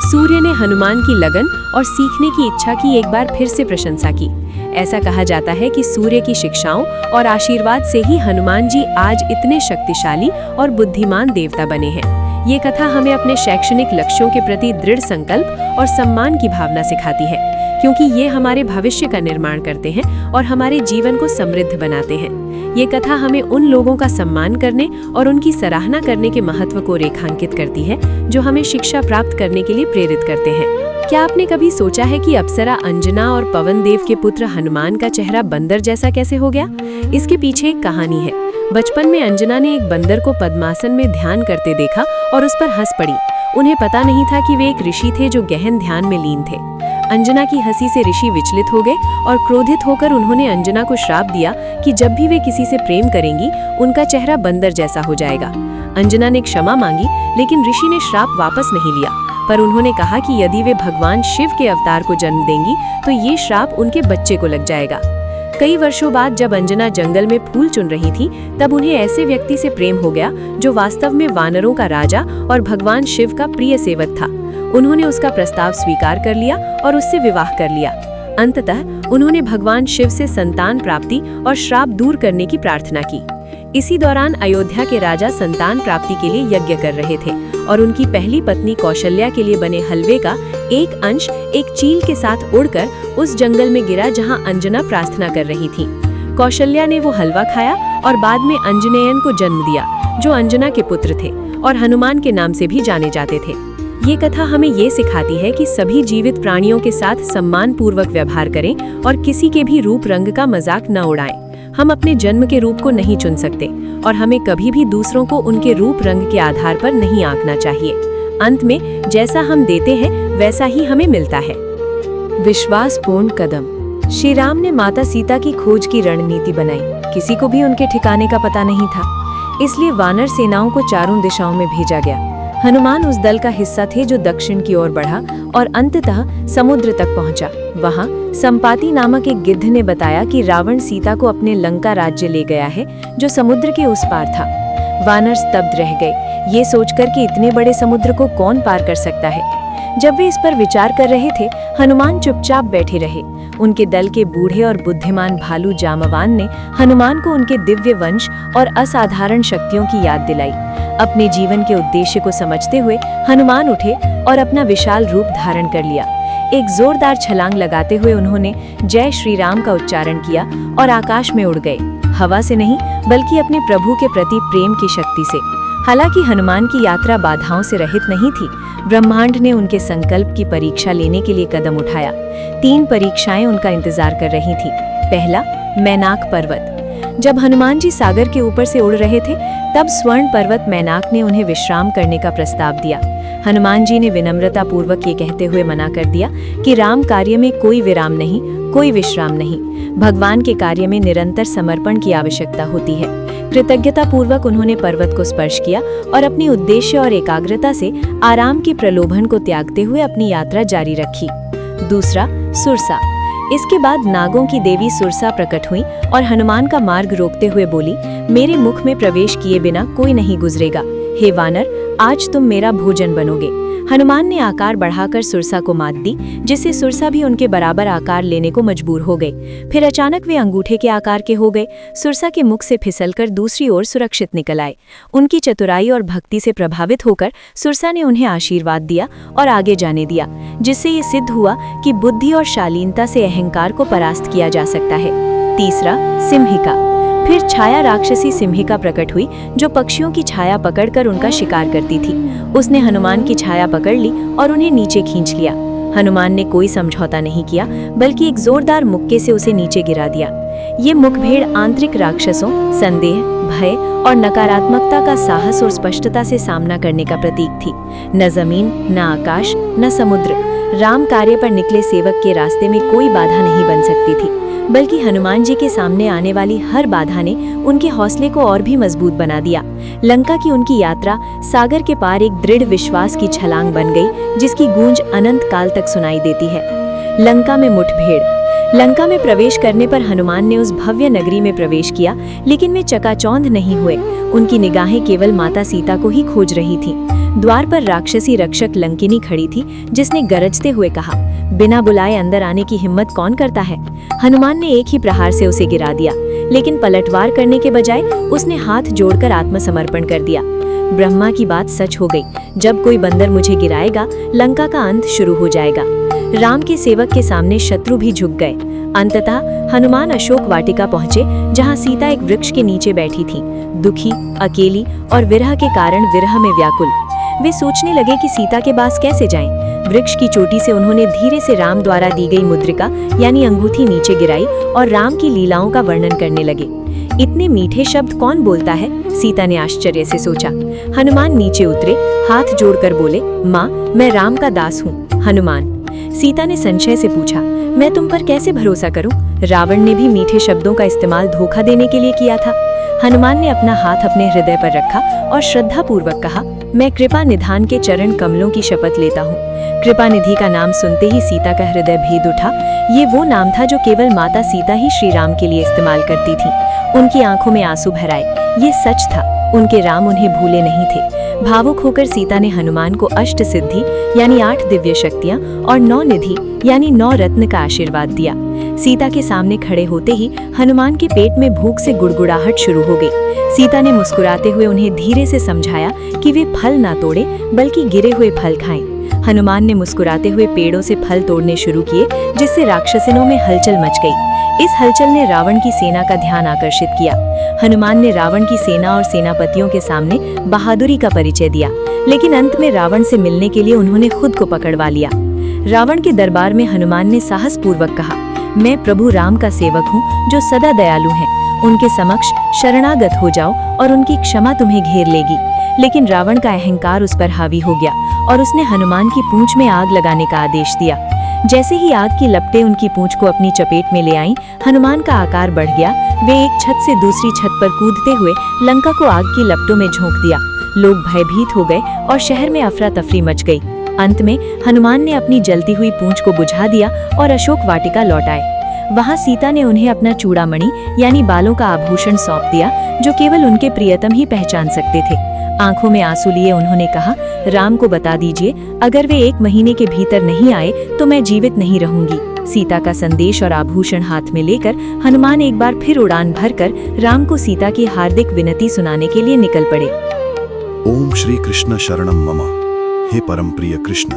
सूर्य ने हनुमान की लगन और सीखने की इच्छा की एक बार फिर से प्रशंसा की। ऐसा कहा जाता है कि सूर्य की शिक्षाओं और आशीर्वाद से ही हनुमान जी आज इतने शक्तिशाली और बुद्धिमान देवता बने हैं। ये कथा हमें अपने शैक्षणिक लक्ष्यों के प्रति दृढ़ संकल्प और सम्मान की भावना सिखाती है, क्योंकि ये हमारे भविष्य का निर्माण करते हैं और हमारे जीवन को समृद्ध बनाते हैं। ये कथा हमें उन लोगों का सम्मान करने और उनकी सराहना करने के महत्व को रेखांकित करती है, जो हमें शिक्षा प्राप्त करने के लिए प्रेरित करते हैं। क्या आपने कभी सोचा है कि अप्सरा अंजना और पवन देव के पुत्र हनुमान का चेहरा बंदर जैसा कैसे हो गया? इसके पीछे एक कहानी है। बचपन में अंजना ने एक बंदर को पद्मासन में ध्यान करते देखा और उस पर हंस पड़ी। उन्हें पता नहीं था कि वे एक ऋषि थे जो गहन ध्यान में लीन थे। अंजना की हंसी से ऋषि विचलित हो गए और क्रोधित होकर उन्होंने अंजना को श्राप दिया कि जब भी वे किसी से प्रेम करेंगी उनका चेहरा बंदर जैसा हो जाएगा। अंजना ने क्षमा मांगी, लेकिन ऋषि ने श्राप वापस नहीं लिया, पर उन्होंने कहा कि यदि वे भगवान शिव के अवतार को जन्म देंगी तो ये श्राप उनके बच्चे को लग जाएगा। कई वर्षों बाद जब अंजना जंगल में फूल चुन रही थी, तब उन्हें ऐसे व्यक्ति से प्रेम हो गया जो वास्तव में वानरों का राजा और भगवान शिव का प्रिय सेवक था। उन्होंने उसका प्रस्ताव स्वीकार कर लिया और उससे विवाह कर लिया। अंततः उन्होंने भगवान शिव से संतान प्राप्ति और श्राप दूर करने की प्रार्थना की। इसी दौरान अयोध्या के राजा संतान प्राप्ति के लिए यज्ञ कर रहे थे और उनकी पहली पत्नी कौशल्या के लिए बने हलवे का एक अंश एक चील के साथ उड़कर उस जंगल में गिरा जहां अंजना प्रार्थना कर रही थी। कौशल्या ने वो हलवा खाया और बाद में अंजनेयन को जन्म दिया, जो अंजना के पुत्र थे और हनुमान के नाम से भी जाने जाते थे। ये कथा हमें ये सिखाती है कि सभी जीवित प्राणियों के साथ सम्मान पूर्वक व्यवहार करें और किसी के भी रूप रंग का मजाक न उड़ाएं। हम अपने जन्म के रूप को नहीं चुन सकते और हमें कभी भी दूसरों को उनके रूप रंग के आधार पर नहीं आंकना चाहिए। अंत में जैसा हम देते हैं वैसा ही हमें मिलता है। विश्वासपूर्ण कदम। श्री राम ने माता सीता की खोज की रणनीति बनाई। किसी को भी उनके ठिकाने का पता नहीं था, इसलिए वानर सेनाओं को चारों दिशाओं में भेजा गया। हनुमान उस दल का हिस्सा थे जो दक्षिण की ओर बढ़ा और अंततः समुद्र तक पहुंचा। वहां संपाति नामक एक गिद्ध ने बताया कि रावण सीता को अपने लंका राज्य ले गया है, जो समुद्र के उस पार था। वानर स्तब्ध रह गए, ये सोचकर कि इतने बड़े समुद्र को कौन पार कर सकता है। जब वे इस पर विचार कर रहे थे, हनुमान चुपचाप बैठे रहे। उनके दल के बूढ़े और बुद्धिमान भालू जामवान ने हनुमान को उनके दिव्य वंश और असाधारण शक्तियों की याद दिलाई। अपने जीवन के उद्देश्य को समझते हुए हनुमान उठे और अपना विशाल रूप धारण कर लिया। एक जोरदार छलांग लगाते हुए उन्होंने जय श्री राम का उच्चारण किया और आकाश में उड़ गए, हवा से नहीं बल्कि अपने प्रभु के प्रति प्रेम की शक्ति से। हालांकि हनुमान की यात्रा बाधाओं से रहित नहीं थी। ब्रह्मांड ने उनके संकल्प की परीक्षा लेने के लिए कदम उठाया। 3 परीक्षाएं उनका इंतजार कर रही थी। पहला, मैनाक पर्वत। जब हनुमान जी सागर के ऊपर से उड़ रहे थे, तब स्वर्ण पर्वत मैनाक ने उन्हें विश्राम करने का प्रस्ताव दिया। हनुमान जी ने विनम्रता पूर्वक ये कहते हुए मना कर दिया कि राम कार्य में कोई विराम नहीं, कोई विश्राम नहीं। भगवान के कार्य में निरंतर समर्पण की आवश्यकता होती है। कृतज्ञता पूर्वक उन्होंने पर्वत को स्पर्श किया और अपनी उद्देश्य और एकाग्रता से आराम के प्रलोभन को त्यागते हुए अपनी यात्रा जारी रखी। दूसरा, सुरसा। इसके बाद नागों की देवी सुरसा प्रकट हुई और हनुमान का मार्ग रोकते हुए बोली, मेरे मुख में प्रवेश किए बिना कोई नहीं गुजरेगा। हे वानर, आज तुम मेरा भोजन बनोगे। हनुमान ने आकार बढ़ाकर सुरसा को मात दी, जिससे सुरसा भी उनके बराबर आकार लेने को मजबूर हो गई। फिर अचानक वे अंगूठे के आकार के हो गए। सुरसा के मुख से फिसलकर दूसरी ओर सुरक्षित निकल आए। उनकी चतुराई और भक्ति से प्रभावित होकर सुरसा ने उन्हें आशीर्वाद दिया और आगे जाने दिया, जिससे ये सिद्ध हुआ कि बुद्धि और शालीनता से अहंकार को परास्त किया जा सकता है। तीसरा, सिंहिका। फिर छाया राक्षसी सिंहिका प्रकट हुई, जो पक्षियों की छाया पकड़कर उनका शिकार करती थी। उसने हनुमान की छाया पकड़ ली और उन्हें नीचे खींच लिया। हनुमान ने कोई समझौता नहीं किया, बल्कि एक जोरदार मुक्के से उसे नीचे गिरा दिया। ये मुखभेड़ आंतरिक राक्षसों, संदेह, भय और नकारात्मकता का साहस और स्पष्टता से सामना करने का प्रतीक थी। न जमीन, न आकाश, न समुद्र, राम कार्य पर निकले सेवक के रास्ते में कोई बाधा नहीं बन सकती थी, बल्कि हनुमान जी के सामने आने वाली हर बाधा ने उनके हौसले को और भी मजबूत बना दिया। लंका की उनकी यात्रा सागर के पार एक दृढ़ विश्वास की छलांग बन गई, जिसकी गूंज अनंत काल तक सुनाई देती है। लंका में मुठभेड़। लंका में प्रवेश करने पर हनुमान ने उस भव्य नगरी में प्रवेश किया, लेकिन वे चकाचौंध नहीं हुए। उनकी निगाहें केवल माता सीता को ही खोज रही थीं। द्वार पर राक्षसी रक्षक लंकिनी खड़ी थी, जिसने गरजते हुए कहा, बिना बुलाए अंदर आने की हिम्मत कौन करता है। हनुमान ने एक ही प्रहार से उसे गिरा दिया, लेकिन पलटवार करने के बजाय उसने हाथ जोड़कर आत्मसमर्पण कर दिया। ब्रह्मा की बात सच हो गई, जब कोई बंदर मुझे गिराएगा, लंका का अंत शुरू हो जाएगा। राम के सेवक के सामने शत्रु भी झुक गए। अंततः हनुमान अशोक वाटिका पहुंचे, जहां सीता एक वृक्ष के नीचे बैठी थी, दुखी, अकेली और विरह के कारण विरह में व्याकुल। वे सोचने लगे कि सीता के पास कैसे जाएं। वृक्ष की चोटी से उन्होंने धीरे से राम द्वारा दी गई मुद्रिका यानी अंगूठी नीचे गिराई और राम की लीलाओं का वर्णन करने लगे। इतने मीठे शब्द कौन बोलता है? सीता ने आश्चर्य से सोचा। हनुमान नीचे उतरे, हाथ जोड़कर बोले, माँ, मैं राम का दास हूँ। हनुमान। सीता ने संशय से पूछा, मैं तुम पर कैसे भरोसा करूं? रावण ने भी मीठे शब्दों का इस्तेमाल धोखा देने के लिए किया था। हनुमान ने अपना हाथ अपने हृदय पर रखा और श्रद्धा पूर्वक कहा, मैं कृपा निधान के चरण कमलों की शपथ लेता हूँ। कृपा निधि का नाम सुनते ही सीता का हृदय भेद उठा। ये वो नाम था जो केवल माता सीता ही श्री राम के लिए इस्तेमाल करती थी। उनकी आंखों में आंसू भर आए। ये सच था, उनके राम उन्हें भूले नहीं थे। भावुक होकर सीता ने हनुमान को अष्ट सिद्धि यानी 8 दिव्य शक्तियां और 9 निधि यानी 9 रत्न का आशीर्वाद दिया। सीता के सामने खड़े होते ही हनुमान के पेट में भूख से गुड़गुड़ाहट शुरू हो गई। सीता ने मुस्कुराते हुए उन्हें धीरे से समझाया कि वे फल ना तोड़े बल्कि गिरे हुए फल खाएं। हनुमान ने मुस्कुराते हुए पेड़ों से फल तोड़ने शुरू किए, जिससे राक्षसों में हलचल मच गई। इस हलचल ने रावण की सेना का ध्यान आकर्षित किया। हनुमान ने रावण की सेना और सेनापतियों के सामने बहादुरी का परिचय दिया, लेकिन अंत में रावण से मिलने के लिए उन्होंने खुद को पकड़वा लिया। रावण के दरबार में हनुमान ने साहस पूर्वक कहा, मैं प्रभु राम का सेवक हूँ जो सदा दयालु हैं। उनके समक्ष शरणागत हो जाओ और उनकी क्षमा तुम्हें घेर लेगी। लेकिन रावण का अहंकार उस पर हावी हो गया और उसने हनुमान की पूंछ में आग लगाने का आदेश दिया। जैसे ही आग की लपटें उनकी पूंछ को अपनी चपेट में ले आईं, हनुमान का आकार बढ़ गया। वे एक छत से दूसरी छत पर कूदते हुए लंका को आग की लपटों में झोंक दिया। लोग भयभीत हो गए और शहर में अफरा तफरी मच गई। अंत में हनुमान ने अपनी जलती हुई पूंछ को बुझा दिया और अशोक वाटिका लौट आए। वहां सीता ने उन्हें अपना चूड़ामणि यानी बालों का आभूषण सौंप दिया, जो केवल उनके प्रियतम ही पहचान सकते थे। आंखों में आंसू लिए उन्होंने कहा, राम को बता दीजिए, अगर वे 1 महीने के भीतर नहीं आए तो मैं जीवित नहीं रहूंगी। सीता का संदेश और आभूषण हाथ में लेकर हनुमान एक बार फिर उड़ान भरकर राम को सीता की हार्दिक विनती सुनाने के लिए निकल पड़े। ओम श्री कृष्ण शरणम मम। हे परम प्रिय कृष्ण,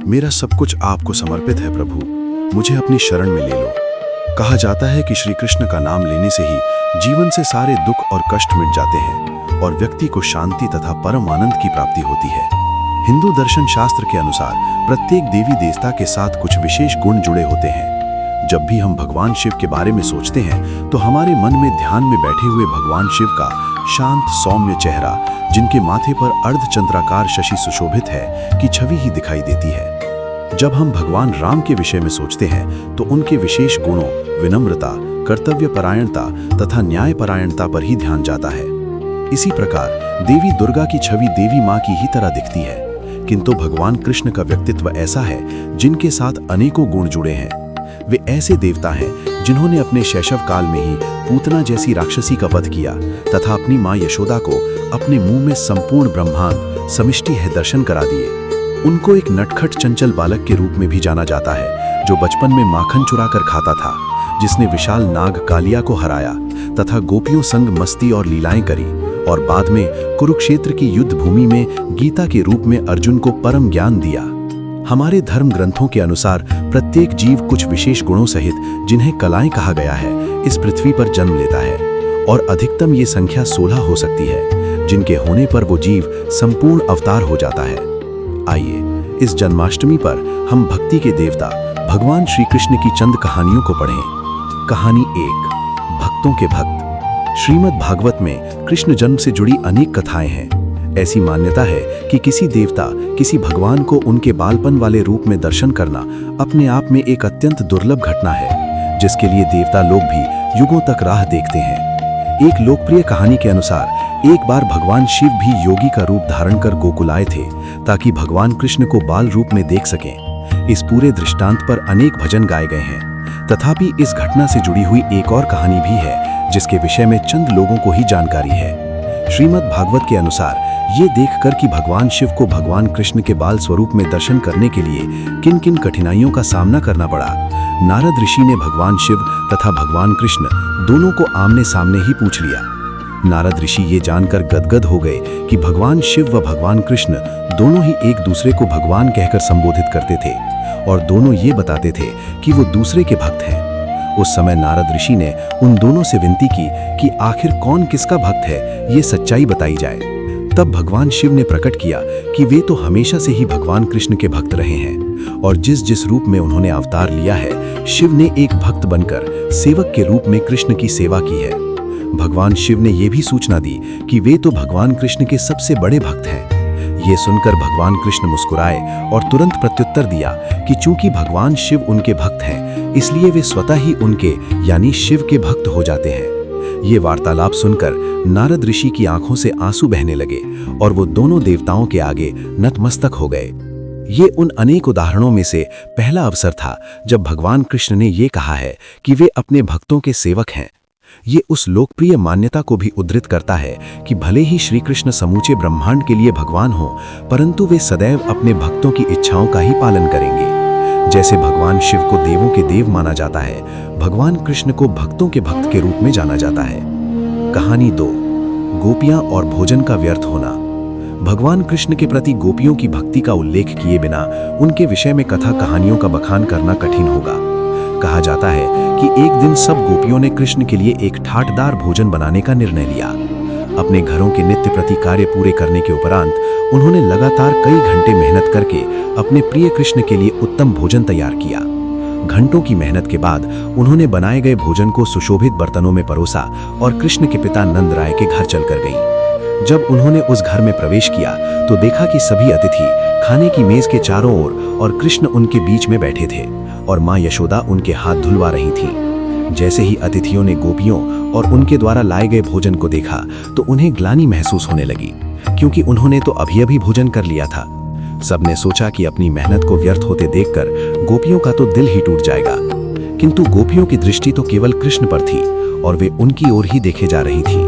मेरा सब कुछ आपको समर्पित है प्रभु, मुझे अपनी शरण में ले लो। कहा जाता है कि श्री कृष्ण का नाम लेने से ही जीवन से सारे दुख और कष्ट मिट जाते हैं और व्यक्ति को शांति तथा परम आनंद की प्राप्ति होती है। हिंदू दर्शन शास्त्र के अनुसार प्रत्येक देवी देवता के साथ कुछ विशेष गुण जुड़े होते हैं। जब भी हम भगवान शिव के बारे में सोचते हैं तो हमारे मन में ध्यान में बैठे हुए भगवान शिव का शांत सौम्य चेहरा, जिनके माथे पर अर्धचंद्राकार शशि सुशोभित है, की छवि ही दिखाई देती है। जब हम भगवान राम के विषय में सोचते हैं तो उनके विशेष गुणों विनम्रता, कर्तव्य परायणता तथा न्याय परायणता पर ही ध्यान जाता है। इसी प्रकार देवी दुर्गा की छवि देवी माँ की ही तरह दिखती है, किंतु भगवान कृष्ण का व्यक्तित्व ऐसा है जिनके साथ अनेकों गुण जुड़े हैं। वे ऐसे देवता हैं जिन्होंने अपने शैशव काल में ही पूतना जैसी राक्षसी का वध किया तथा अपनी माँ यशोदा को अपने मुंह में संपूर्ण ब्रह्मांड समिष्टि है दर्शन करा दिए। उनको एक नटखट चंचल बालक के रूप में भी जाना जाता है, जो बचपन में माखन चुराकर खाता था, जिसने विशाल नाग कालिया को हराया तथा गोपियों संग मस्ती और लीलाएं करी और बाद में कुरुक्षेत्र की युद्ध भूमि में गीता के रूप में अर्जुन को परम ज्ञान दिया। हमारे धर्म ग्रंथों के अनुसार प्रत्येक जीव कुछ विशेष गुणों सहित, जिन्हें कलाएं कहा गया है, इस पृथ्वी पर जन्म लेता है और अधिकतम ये संख्या 16 हो सकती है, जिनके होने पर वो जीव संपूर्ण अवतार हो जाता है। आइए इस जन्माष्टमी पर हम भक्ति के देवता भगवान श्री कृष्ण की चंद कहानियों को पढ़ें। कहानी 1, भक्तों के भक्त। श्रीमद् भागवत में कृष्ण जन्म से जुड़ी अनेक कथाएं हैं। ऐसी मान्यता है कि किसी देवता किसी भगवान को उनके बालपन वाले रूप में दर्शन करना अपने आप में एक अत्यंत दुर्लभ घटना है, जिसके लिए देवता लोग भी युगों तक राह देखते हैं। एक लोकप्रिय कहानी के अनुसार एक बार भगवान शिव भी योगी का रूप धारण कर गोकुल आए थे, ताकि भगवान कृष्ण को बाल रूप में देख सकें। इस पूरे दृष्टांत पर अनेक भजन गाए गए हैं। तथापि इस घटना से जुड़ी हुई एक और कहानी भी है, जिसके विषय में चंद लोगों को ही जानकारी है। श्रीमद् भागवत के अनुसार ये देखकर कि भगवान शिव को भगवान कृष्ण के बाल स्वरूप में दर्शन करने के लिए किन किन कठिनाइयों का सामना करना पड़ा, नारद ऋषि ने भगवान शिव तथा भगवान कृष्ण दोनों को आमने सामने ही पूछ लिया। नारद ऋषि ये जानकर गदगद हो गए कि भगवान शिव व भगवान कृष्ण दोनों ही एक दूसरे को भगवान कहकर संबोधित करते थे और दोनों ये बताते थे कि वो दूसरे के भक्त हैं। उस समय नारद ऋषि ने उन दोनों से विनती की कि आखिर कौन किसका भक्त है, ये सच्चाई बताई जाए। तब भगवान शिव ने प्रकट किया कि वे तो हमेशा से ही भगवान कृष्ण के भक्त रहे हैं और जिस जिस रूप में उन्होंने अवतार लिया है, शिव ने एक भक्त बनकर सेवक के रूप में कृष्ण की सेवा की है। भगवान शिव ने यह भी सूचना दी कि वे तो भगवान कृष्ण के सबसे बड़े भक्त हैं। ये सुनकर भगवान कृष्ण मुस्कुराए और तुरंत प्रत्युत्तर दिया कि चूंकि भगवान शिव उनके भक्त हैं, इसलिए वे स्वतः ही उनके यानी शिव के भक्त हो जाते हैं। ये वार्तालाप सुनकर नारद ऋषि की आंखों से आंसू बहने लगे और वो दोनों देवताओं के आगे नतमस्तक हो गए। ये उन अनेक उदाहरणों में से पहला अवसर था जब भगवान कृष्ण ने ये कहा है कि वे अपने भक्तों के सेवक हैं। ये उस लोकप्रिय मान्यता को भी उद्धृत करता है कि भले ही श्री कृष्ण समूचे ब्रह्मांड के लिए भगवान हों, परंतु वे सदैव अपने भक्तों की इच्छाओं का ही पालन करेंगे। जैसे भगवान शिव को देवों के देव माना जाता है, भगवान कृष्ण को भक्तों के भक्त के रूप में जाना जाता है। कहानी 2, गोपियां और भोजन का व्यर्थ होना। भगवान कृष्ण के प्रति गोपियों की भक्ति का उल्लेख किए बिना उनके विषय में कथा कहानियों का बखान करना कठिन होगा। कहा जाता है कि एक दिन सब गोपियों ने कृष्ण के लिए एक ठाटदार भोजन बनाने का निर्णय लिया। अपने घरों के नित्य प्रति कार्य पूरे करने के उपरांत उन्होंने लगातार कई घंटे मेहनत करके अपने प्रिय कृष्ण के लिए उत्तम भोजन तैयार किया। घंटों की मेहनत के बाद उन्होंने बनाए गए भोजन को सुशोभित बर्तनों में परोसा और कृष्ण के पिता नंद राय के घर चलकर गईं। जब उन्होंने उस घर में प्रवेश किया तो देखा कि सभी अतिथि खाने की मेज के चारों ओर और कृष्ण उनके बीच में बैठे थे और मां यशोदा उनके हाथ धुलवा रही थी। जैसे ही अतिथियों ने गोपियों और उनके द्वारा लाए गए भोजन को देखा तो उन्हें ग्लानि महसूस होने लगी, क्योंकि उन्होंने तो अभी भोजन कर लिया था। सबने सोचा कि अपनी मेहनत को व्यर्थ होते देखकर गोपियों का तो दिल ही टूट जाएगा, किंतु गोपियों की दृष्टि तो केवल कृष्ण पर थी और वे उनकी ओर ही देखे जा रही थी।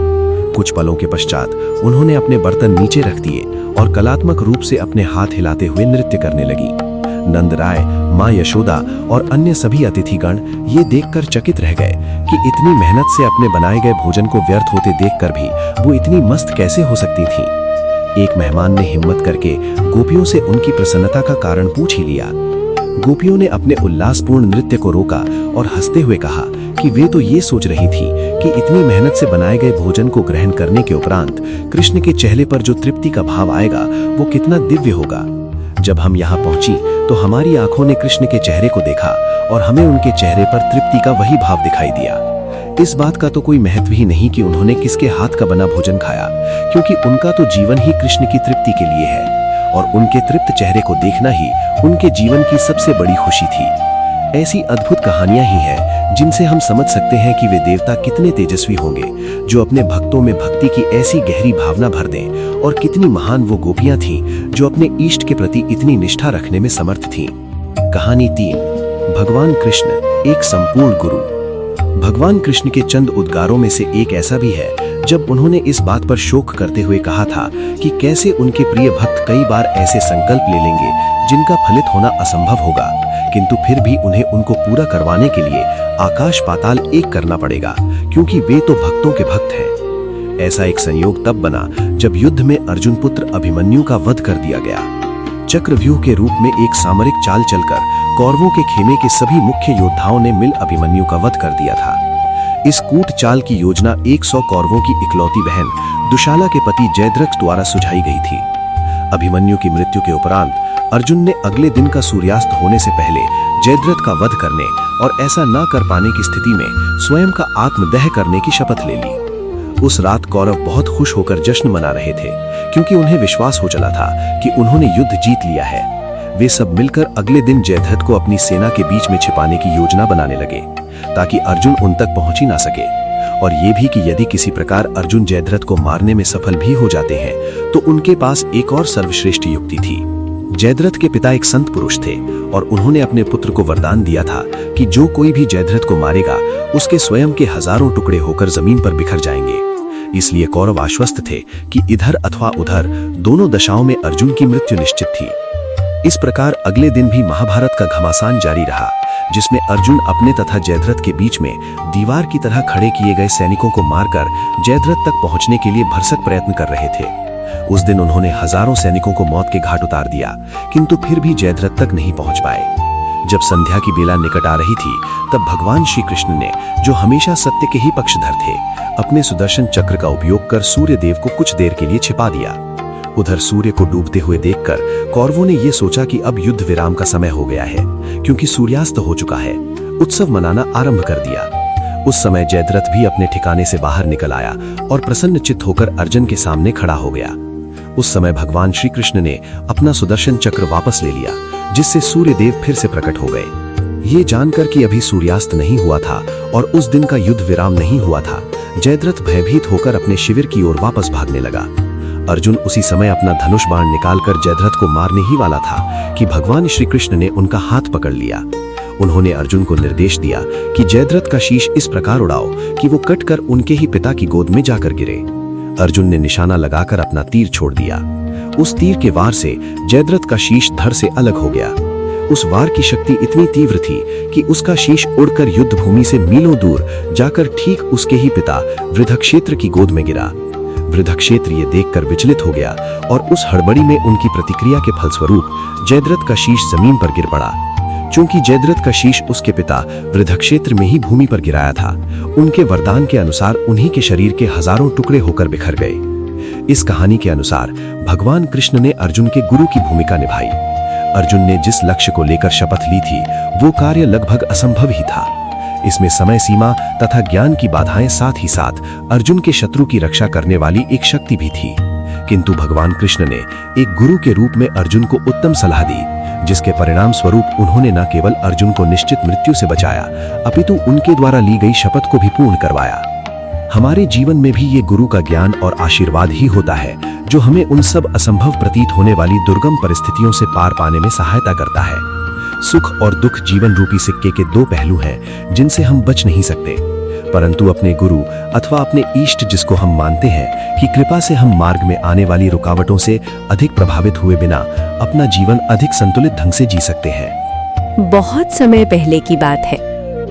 कुछ पलों के पश्चात उन्होंने अपने बर्तन नीचे रख दिए और कलात्मक रूप से अपने हाथ हिलाते हुए नृत्य करने लगी। नंद राय, मां यशोदा और अन्य सभी अतिथिगण ये देखकर चकित रह गए कि इतनी मेहनत से अपने बनाए गए भोजन को व्यर्थ होते देखकर भी वो इतनी मस्त कैसे हो सकती थी। एक मेहमान ने हिम्मत करके गोपियों से उनकी प्रसन्नता का कारण पूछ ही लिया। गोपियों ने अपने उल्लासपूर्ण नृत्य को रोका और हंसते हुए कहा कि वे तो ये सोच रही थी कि इतनी मेहनत से बनाए गए भोजन को ग्रहण करने के उपरांत कृष्ण के चेहरे पर जो तृप्ति का भाव आएगा वो कितना दिव्य होगा। जब हम यहाँ पहुंची तो हमारी आंखों ने कृष्ण के चेहरे को देखा और हमें उनके चेहरे पर तृप्ति का वही भाव दिखाई दिया। इस बात का तो कोई महत्व ही नहीं कि उन्होंने किसके हाथ का बना भोजन खाया, क्योंकि उनका तो जीवन ही कृष्ण की तृप्ति के लिए है और उनके तृप्त चेहरे को देखना ही उनके जीवन की सबसे बड़ी खुशी थी। ऐसी अद्भुत कहानियां ही हैं जिनसे हम समझ सकते हैं कि वे देवता कितने तेजस्वी होंगे जो अपने भक्तों में भक्ति की ऐसी गहरी भावना भर दें, और कितनी महान वो गोपियां थीं जो अपने इष्ट के प्रति इतनी निष्ठा रखने में समर्थ थीं। कहानी 3, भगवान कृष्ण एक संपूर्ण गुरु। भगवान कृष्ण के चंद उद्गारों में से एक ऐसा भी है जब उन्होंने इस बात पर शोक करते हुए कहा था कि कैसे उनके प्रिय भक्त कई बार ऐसे संकल्प ले लेंगे जिनका फलित होना असंभव होगा, किंतु फिर भी उन्हें उनको पूरा करवाने के लिए आकाश पाताल एक करना पड़ेगा, क्योंकि वे तो भक्तों के भक्त हैं। ऐसा एक संयोग तब बना जब युद्ध में अर्जुन पुत्र अभिमन्यु का वध कर दिया गया। चक्रव्यूह के रूप में एक सामरिक चाल चलकर कौरवों के खेमे के सभी मुख्य योद्धाओं ने मिल अभिमन्यु का वध कर दिया था। इस कूट चाल की योजना 100 कौरवों की इकलौती बहन दुशाला के पति जयद्रथ द्वारा सुझाई गई थी। अभिमन्यु की मृत्यु के उपरांत अर्जुन ने अगले दिन का सूर्यास्त होने से पहले जयद्रथ का वध करने और ऐसा न कर पाने की स्थिति में स्वयं का आत्मदह करने की शपथ ले ली। उस रात कौरव बहुत खुश होकर जश्न मना रहे थे, क्योंकि उन्हें विश्वास हो चला था कि उन्होंने युद्ध जीत लिया है। वे सब मिलकर अगले दिन जयद्रथ को अपनी सेना के बीच में छिपाने की योजना बनाने लगे ताकि अर्जुन उन तक पहुंच ही ना सके, और ये भी कि यदि किसी प्रकार अर्जुन जयद्रथ को मारने में सफल भी हो जाते हैं तो उनके पास एक और सर्वश्रेष्ठ युक्ति थी। जयद्रथ के पिता एक संत पुरुष थे और उन्होंने अपने पुत्र को वरदान दिया था कि जो कोई भी जयद्रथ को मारेगा उसके स्वयं के हजारों टुकड़े होकर जमीन पर बिखर जाएंगे। इसलिए कौरव आश्वस्त थे कि इधर अथवा उधर दोनों दशाओं में अर्जुन की मृत्यु निश्चित थी। इस प्रकार अगले दिन भी महाभारत का घमासान जारी रहा, जिसमें अर्जुन अपने तथा जयद्रथ के बीच में दीवार की तरह खड़े किए गए सैनिकों को मारकर जयद्रथ तक पहुंचने के लिए भरसक प्रयत्न कर रहे थे। उस दिन उन्होंने हजारों सैनिकों को मौत के घाट उतार दिया, किंतु फिर भी जयद्रथ तक नहीं पहुंच पाए। जब संध्या की बेला निकट आ रही थी तब भगवान श्री कृष्ण ने, जो हमेशा सत्य के ही पक्षधर थे, अपने सुदर्शन चक्र का उपयोग कर सूर्य देव को कुछ देर के लिए छिपा दिया। उधर सूर्य को डूबते हुए देखकर कौरवों ने यह सोचा कि अब युद्ध विराम का समय हो गया है, क्योंकि सूर्यास्त हो चुका है। उत्सव मनाना आरंभ कर दिया। उस समय जयद्रथ भी अपने ठिकाने से बाहर निकल आया और प्रसन्न चित्त होकर अर्जुन के सामने खड़ा हो गया। उस समय भगवान श्री कृष्ण ने अपना सुदर्शन चक्र वापस ले लिया, जिससे सूर्य देव फिर से प्रकट हो गए। ये जानकर कि अभी सूर्यास्त नहीं हुआ था और उस दिन का युद्ध विराम नहीं हुआ था, जयद्रथ भयभीत होकर अपने शिविर की ओर वापस भागने लगा। अर्जुन उसी समय अपना धनुष बाण निकालकर जयद्रथ को मारने ही वाला था कि भगवान श्री कृष्ण ने उनका हाथ पकड़ लिया। उन्होंने अर्जुन को निर्देश दिया कि जयद्रथ का शीश इस प्रकार उड़ाओ कि वो कटकर उनके ही पिता की गोद में जाकर गिरे। अर्जुन ने निशाना लगाकर अपना तीर छोड़ दिया। उस तीर के वार से जयद्रथ का शीश धड़ से अलग हो गया। उस वार की शक्ति इतनी तीव्र थी कि उसका शीश उड़कर युद्ध भूमि से मीलों दूर जाकर ठीक उसके ही पिता वृद्धक्षेत्र की गोद में गिरा। वृद्धक्षेत्र ये देखकर विचलित हो गया और उस हड़बड़ी में उनकी प्रतिक्रिया के फलस्वरूप जयद्रथ का शीश जमीन पर गिर पड़ा। चूंकि जयद्रथ का शीश उसके पिता वृद्धक्षेत्र में ही भूमि पर गिराया था, उनके वरदान के अनुसार उन्हीं के शरीर के हजारों टुकड़े होकर बिखर गए। इस कहानी के अनुसार भगवान कृष्ण ने अर्जुन के गुरु की भूमिका निभाई। अर्जुन ने जिस लक्ष्य को लेकर शपथ ली थी वो कार्य लगभग असंभव ही था। इसमें समय सीमा तथा ज्ञान की बाधाएं साथ ही साथ अर्जुन के शत्रु की रक्षा करने वाली एक शक्ति भी थी। किंतु भगवान कृष्ण ने एक गुरु के रूप में अर्जुन को उत्तम सलाह दी, जिसके परिणाम स्वरूप उन्होंने न केवल अर्जुन को निश्चित मृत्यु से बचाया, अपितु उनके द्वारा ली गई शपथ को भी पूर्ण करवाया। हमारे जीवन में भी ये गुरु का ज्ञान और आशीर्वाद ही होता है जो हमें उन सब असंभव प्रतीत होने वाली दुर्गम परिस्थितियों से पार पाने में सहायता करता है। सुख और दुख जीवन रूपी सिक्के के दो पहलू हैं जिनसे हम बच नहीं सकते, परंतु अपने गुरु अथवा अपने इष्ट जिसको हम मानते हैं कि कृपा से हम मार्ग में आने वाली रुकावटों से अधिक प्रभावित हुए बिना अपना जीवन अधिक संतुलित ढंग से जी सकते हैं। बहुत समय पहले की बात है।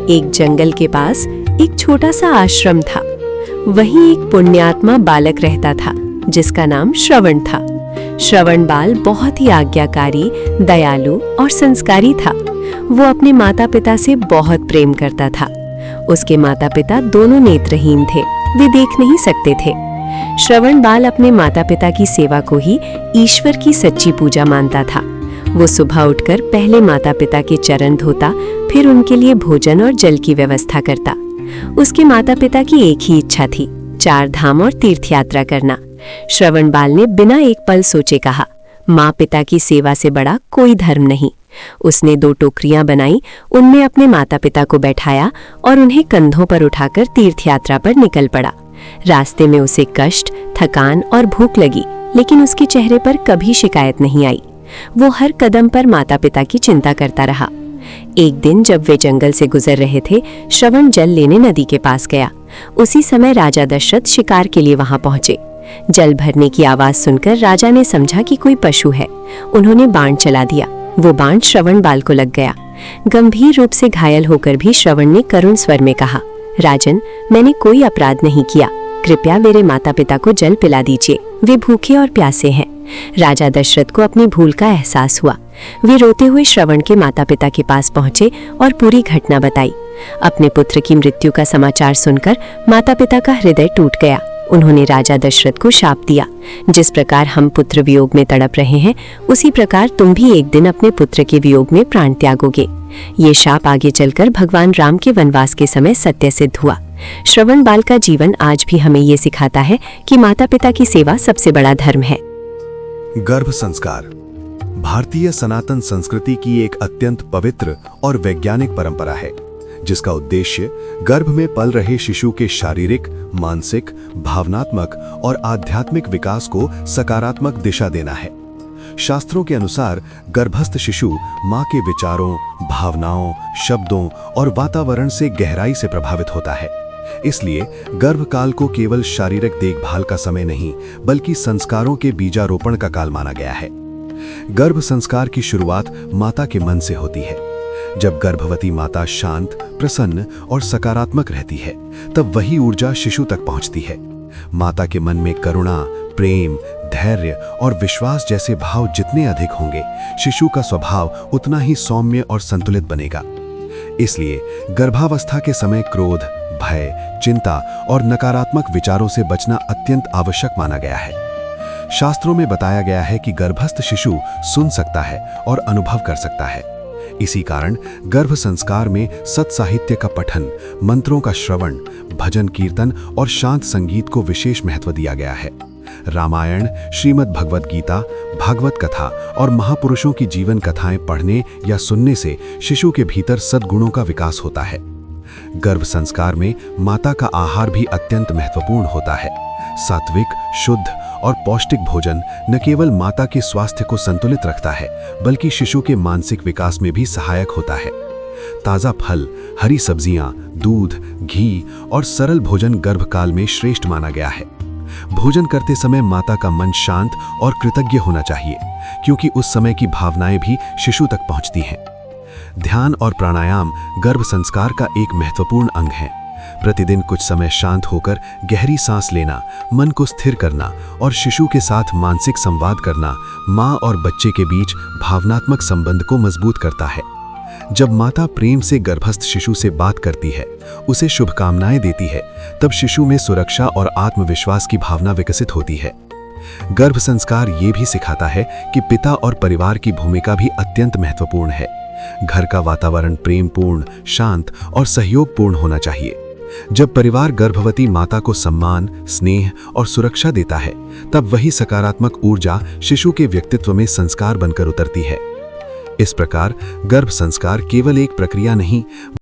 एक जंगल के पास एक छोटा सा आश्रम था। वहीं एक पुण्यात्मा बालक रहता था जिसका नाम श्रवण था। श्रवण बाल बहुत ही आज्ञाकारी, दयालु और संस्कारी था। वो अपने माता पिता से बहुत प्रेम करता था। उसके माता पिता दोनों नेत्रहीन थे, वे देख नहीं सकते थे। श्रवण बाल अपने माता पिता की सेवा को ही ईश्वर की सच्ची पूजा मानता था। वो सुबह उठकर पहले माता पिता के चरण धोता, फिर उनके लिए भोजन और जल की व्यवस्था करता। उसके माता पिता की एक ही इच्छा थी, 4 धाम और तीर्थ यात्रा करना। श्रवण बाल ने बिना एक पल सोचे कहा, माँ पिता की सेवा से बड़ा कोई धर्म नहीं। उसने 2 टोकरियां बनाई, उनमें अपने माता पिता को बैठाया और उन्हें कंधों पर उठाकर तीर्थ यात्रा पर निकल पड़ा। रास्ते में उसे कष्ट, थकान और भूख लगी, लेकिन उसके चेहरे पर कभी शिकायत नहीं आई। वो हर कदम पर माता पिता की चिंता करता रहा। एक दिन जब वे जंगल से गुजर रहे थे, श्रवण जल लेने नदी के पास गया। उसी समय राजा दशरथ शिकार के लिए वहां पहुंचे। जल भरने की आवाज सुनकर राजा ने समझा कि कोई पशु है। उन्होंने बाण चला दिया। वो बाण श्रवण बाल को लग गया। गंभीर रूप से घायल होकर भी श्रवण ने करुण स्वर में कहा, राजन, मैंने कोई अपराध नहीं किया, कृपया मेरे माता पिता को जल पिला दीजिए, वे भूखे और प्यासे हैं। राजा दशरथ को अपनी भूल का एहसास हुआ। वे रोते हुए श्रवण के माता पिता के पास पहुंचे और पूरी घटना बताई। अपने पुत्र की मृत्यु का समाचार सुनकर माता पिता का हृदय टूट गया। उन्होंने राजा दशरथ को शाप दिया, जिस प्रकार हम पुत्र वियोग में तड़प रहे हैं, उसी प्रकार तुम भी एक दिन अपने पुत्र के वियोग में प्राण त्यागोगे। ये शाप आगे चलकर भगवान राम के वनवास के समय सत्य सिद्ध हुआ। श्रवण बाल का जीवन आज भी हमें ये सिखाता है कि माता पिता की सेवा सबसे बड़ा धर्म है। गर्भ संस्कार भारतीय सनातन संस्कृति की एक अत्यंत पवित्र और वैज्ञानिक परंपरा है, जिसका उद्देश्य गर्भ में पल रहे शिशु के शारीरिक, मानसिक, भावनात्मक और आध्यात्मिक विकास को सकारात्मक दिशा देना है। शास्त्रों के अनुसार गर्भस्थ शिशु मां के विचारों, भावनाओं, शब्दों और वातावरण से गहराई से प्रभावित होता है। इसलिए गर्भकाल को केवल शारीरिक देखभाल का समय नहीं, बल्कि संस्कारों के बीजारोपण का काल माना गया है। गर्भ संस्कार की शुरुआत माता के मन से होती है। जब गर्भवती माता शांत, प्रसन्न और सकारात्मक रहती है, तब वही ऊर्जा शिशु तक पहुंचती है। माता के मन में करुणा, प्रेम, धैर्य और विश्वास जैसे भाव जितने अधिक होंगे, शिशु का स्वभाव उतना ही सौम्य और संतुलित बनेगा। इसलिए गर्भावस्था के समय क्रोध, भय, चिंता और नकारात्मक विचारों से बचना अत्यंत आवश्यक माना गया है। शास्त्रों में बताया गया है कि गर्भस्थ शिशु सुन सकता है और अनुभव कर सकता है। इसी कारण गर्भ संस्कार में सत साहित्य का पठन, मंत्रों का श्रवण, भजन कीर्तन और शांत संगीत को विशेष महत्व दिया गया है। रामायण, श्रीमद् भगवत गीता, भागवत कथा और महापुरुषों की जीवन कथाएं पढ़ने या सुनने से शिशु के भीतर सद्गुणों का विकास होता है। गर्भ संस्कार में माता का आहार भी अत्यंत महत्वपूर्ण होता है। सात्विक, शुद्ध और पौष्टिक भोजन न केवल माता के स्वास्थ्य को संतुलित रखता है, बल्कि शिशु के मानसिक विकास में भी सहायक होता है। ताज़ा फल, हरी सब्जियां, दूध, घी और सरल भोजन गर्भकाल में श्रेष्ठ माना गया है। भोजन करते समय माता का मन शांत और कृतज्ञ होना चाहिए, क्योंकि उस समय की भावनाएं भी शिशु तक पहुंचती हैं। ध्यान और प्राणायाम गर्भ संस्कार का एक महत्वपूर्ण अंग है। प्रतिदिन कुछ समय शांत होकर गहरी सांस लेना, मन को स्थिर करना और शिशु के साथ मानसिक संवाद करना माँ और बच्चे के बीच भावनात्मक संबंध को मजबूत करता है। जब माता प्रेम से गर्भस्थ शिशु से बात करती है, उसे शुभकामनाएं देती है, तब शिशु में सुरक्षा और आत्मविश्वास की भावना विकसित होती है। गर्भ संस्कार ये भी सिखाता है कि पिता और परिवार की भूमिका भी अत्यंत महत्वपूर्ण है। घर का वातावरण प्रेमपूर्ण, शांत और सहयोगपूर्ण होना चाहिए। जब परिवार गर्भवती माता को सम्मान, स्नेह और सुरक्षा देता है, तब वही सकारात्मक ऊर्जा शिशु के व्यक्तित्व में संस्कार बनकर उतरती है। इस प्रकार गर्भ संस्कार केवल एक प्रक्रिया नहीं,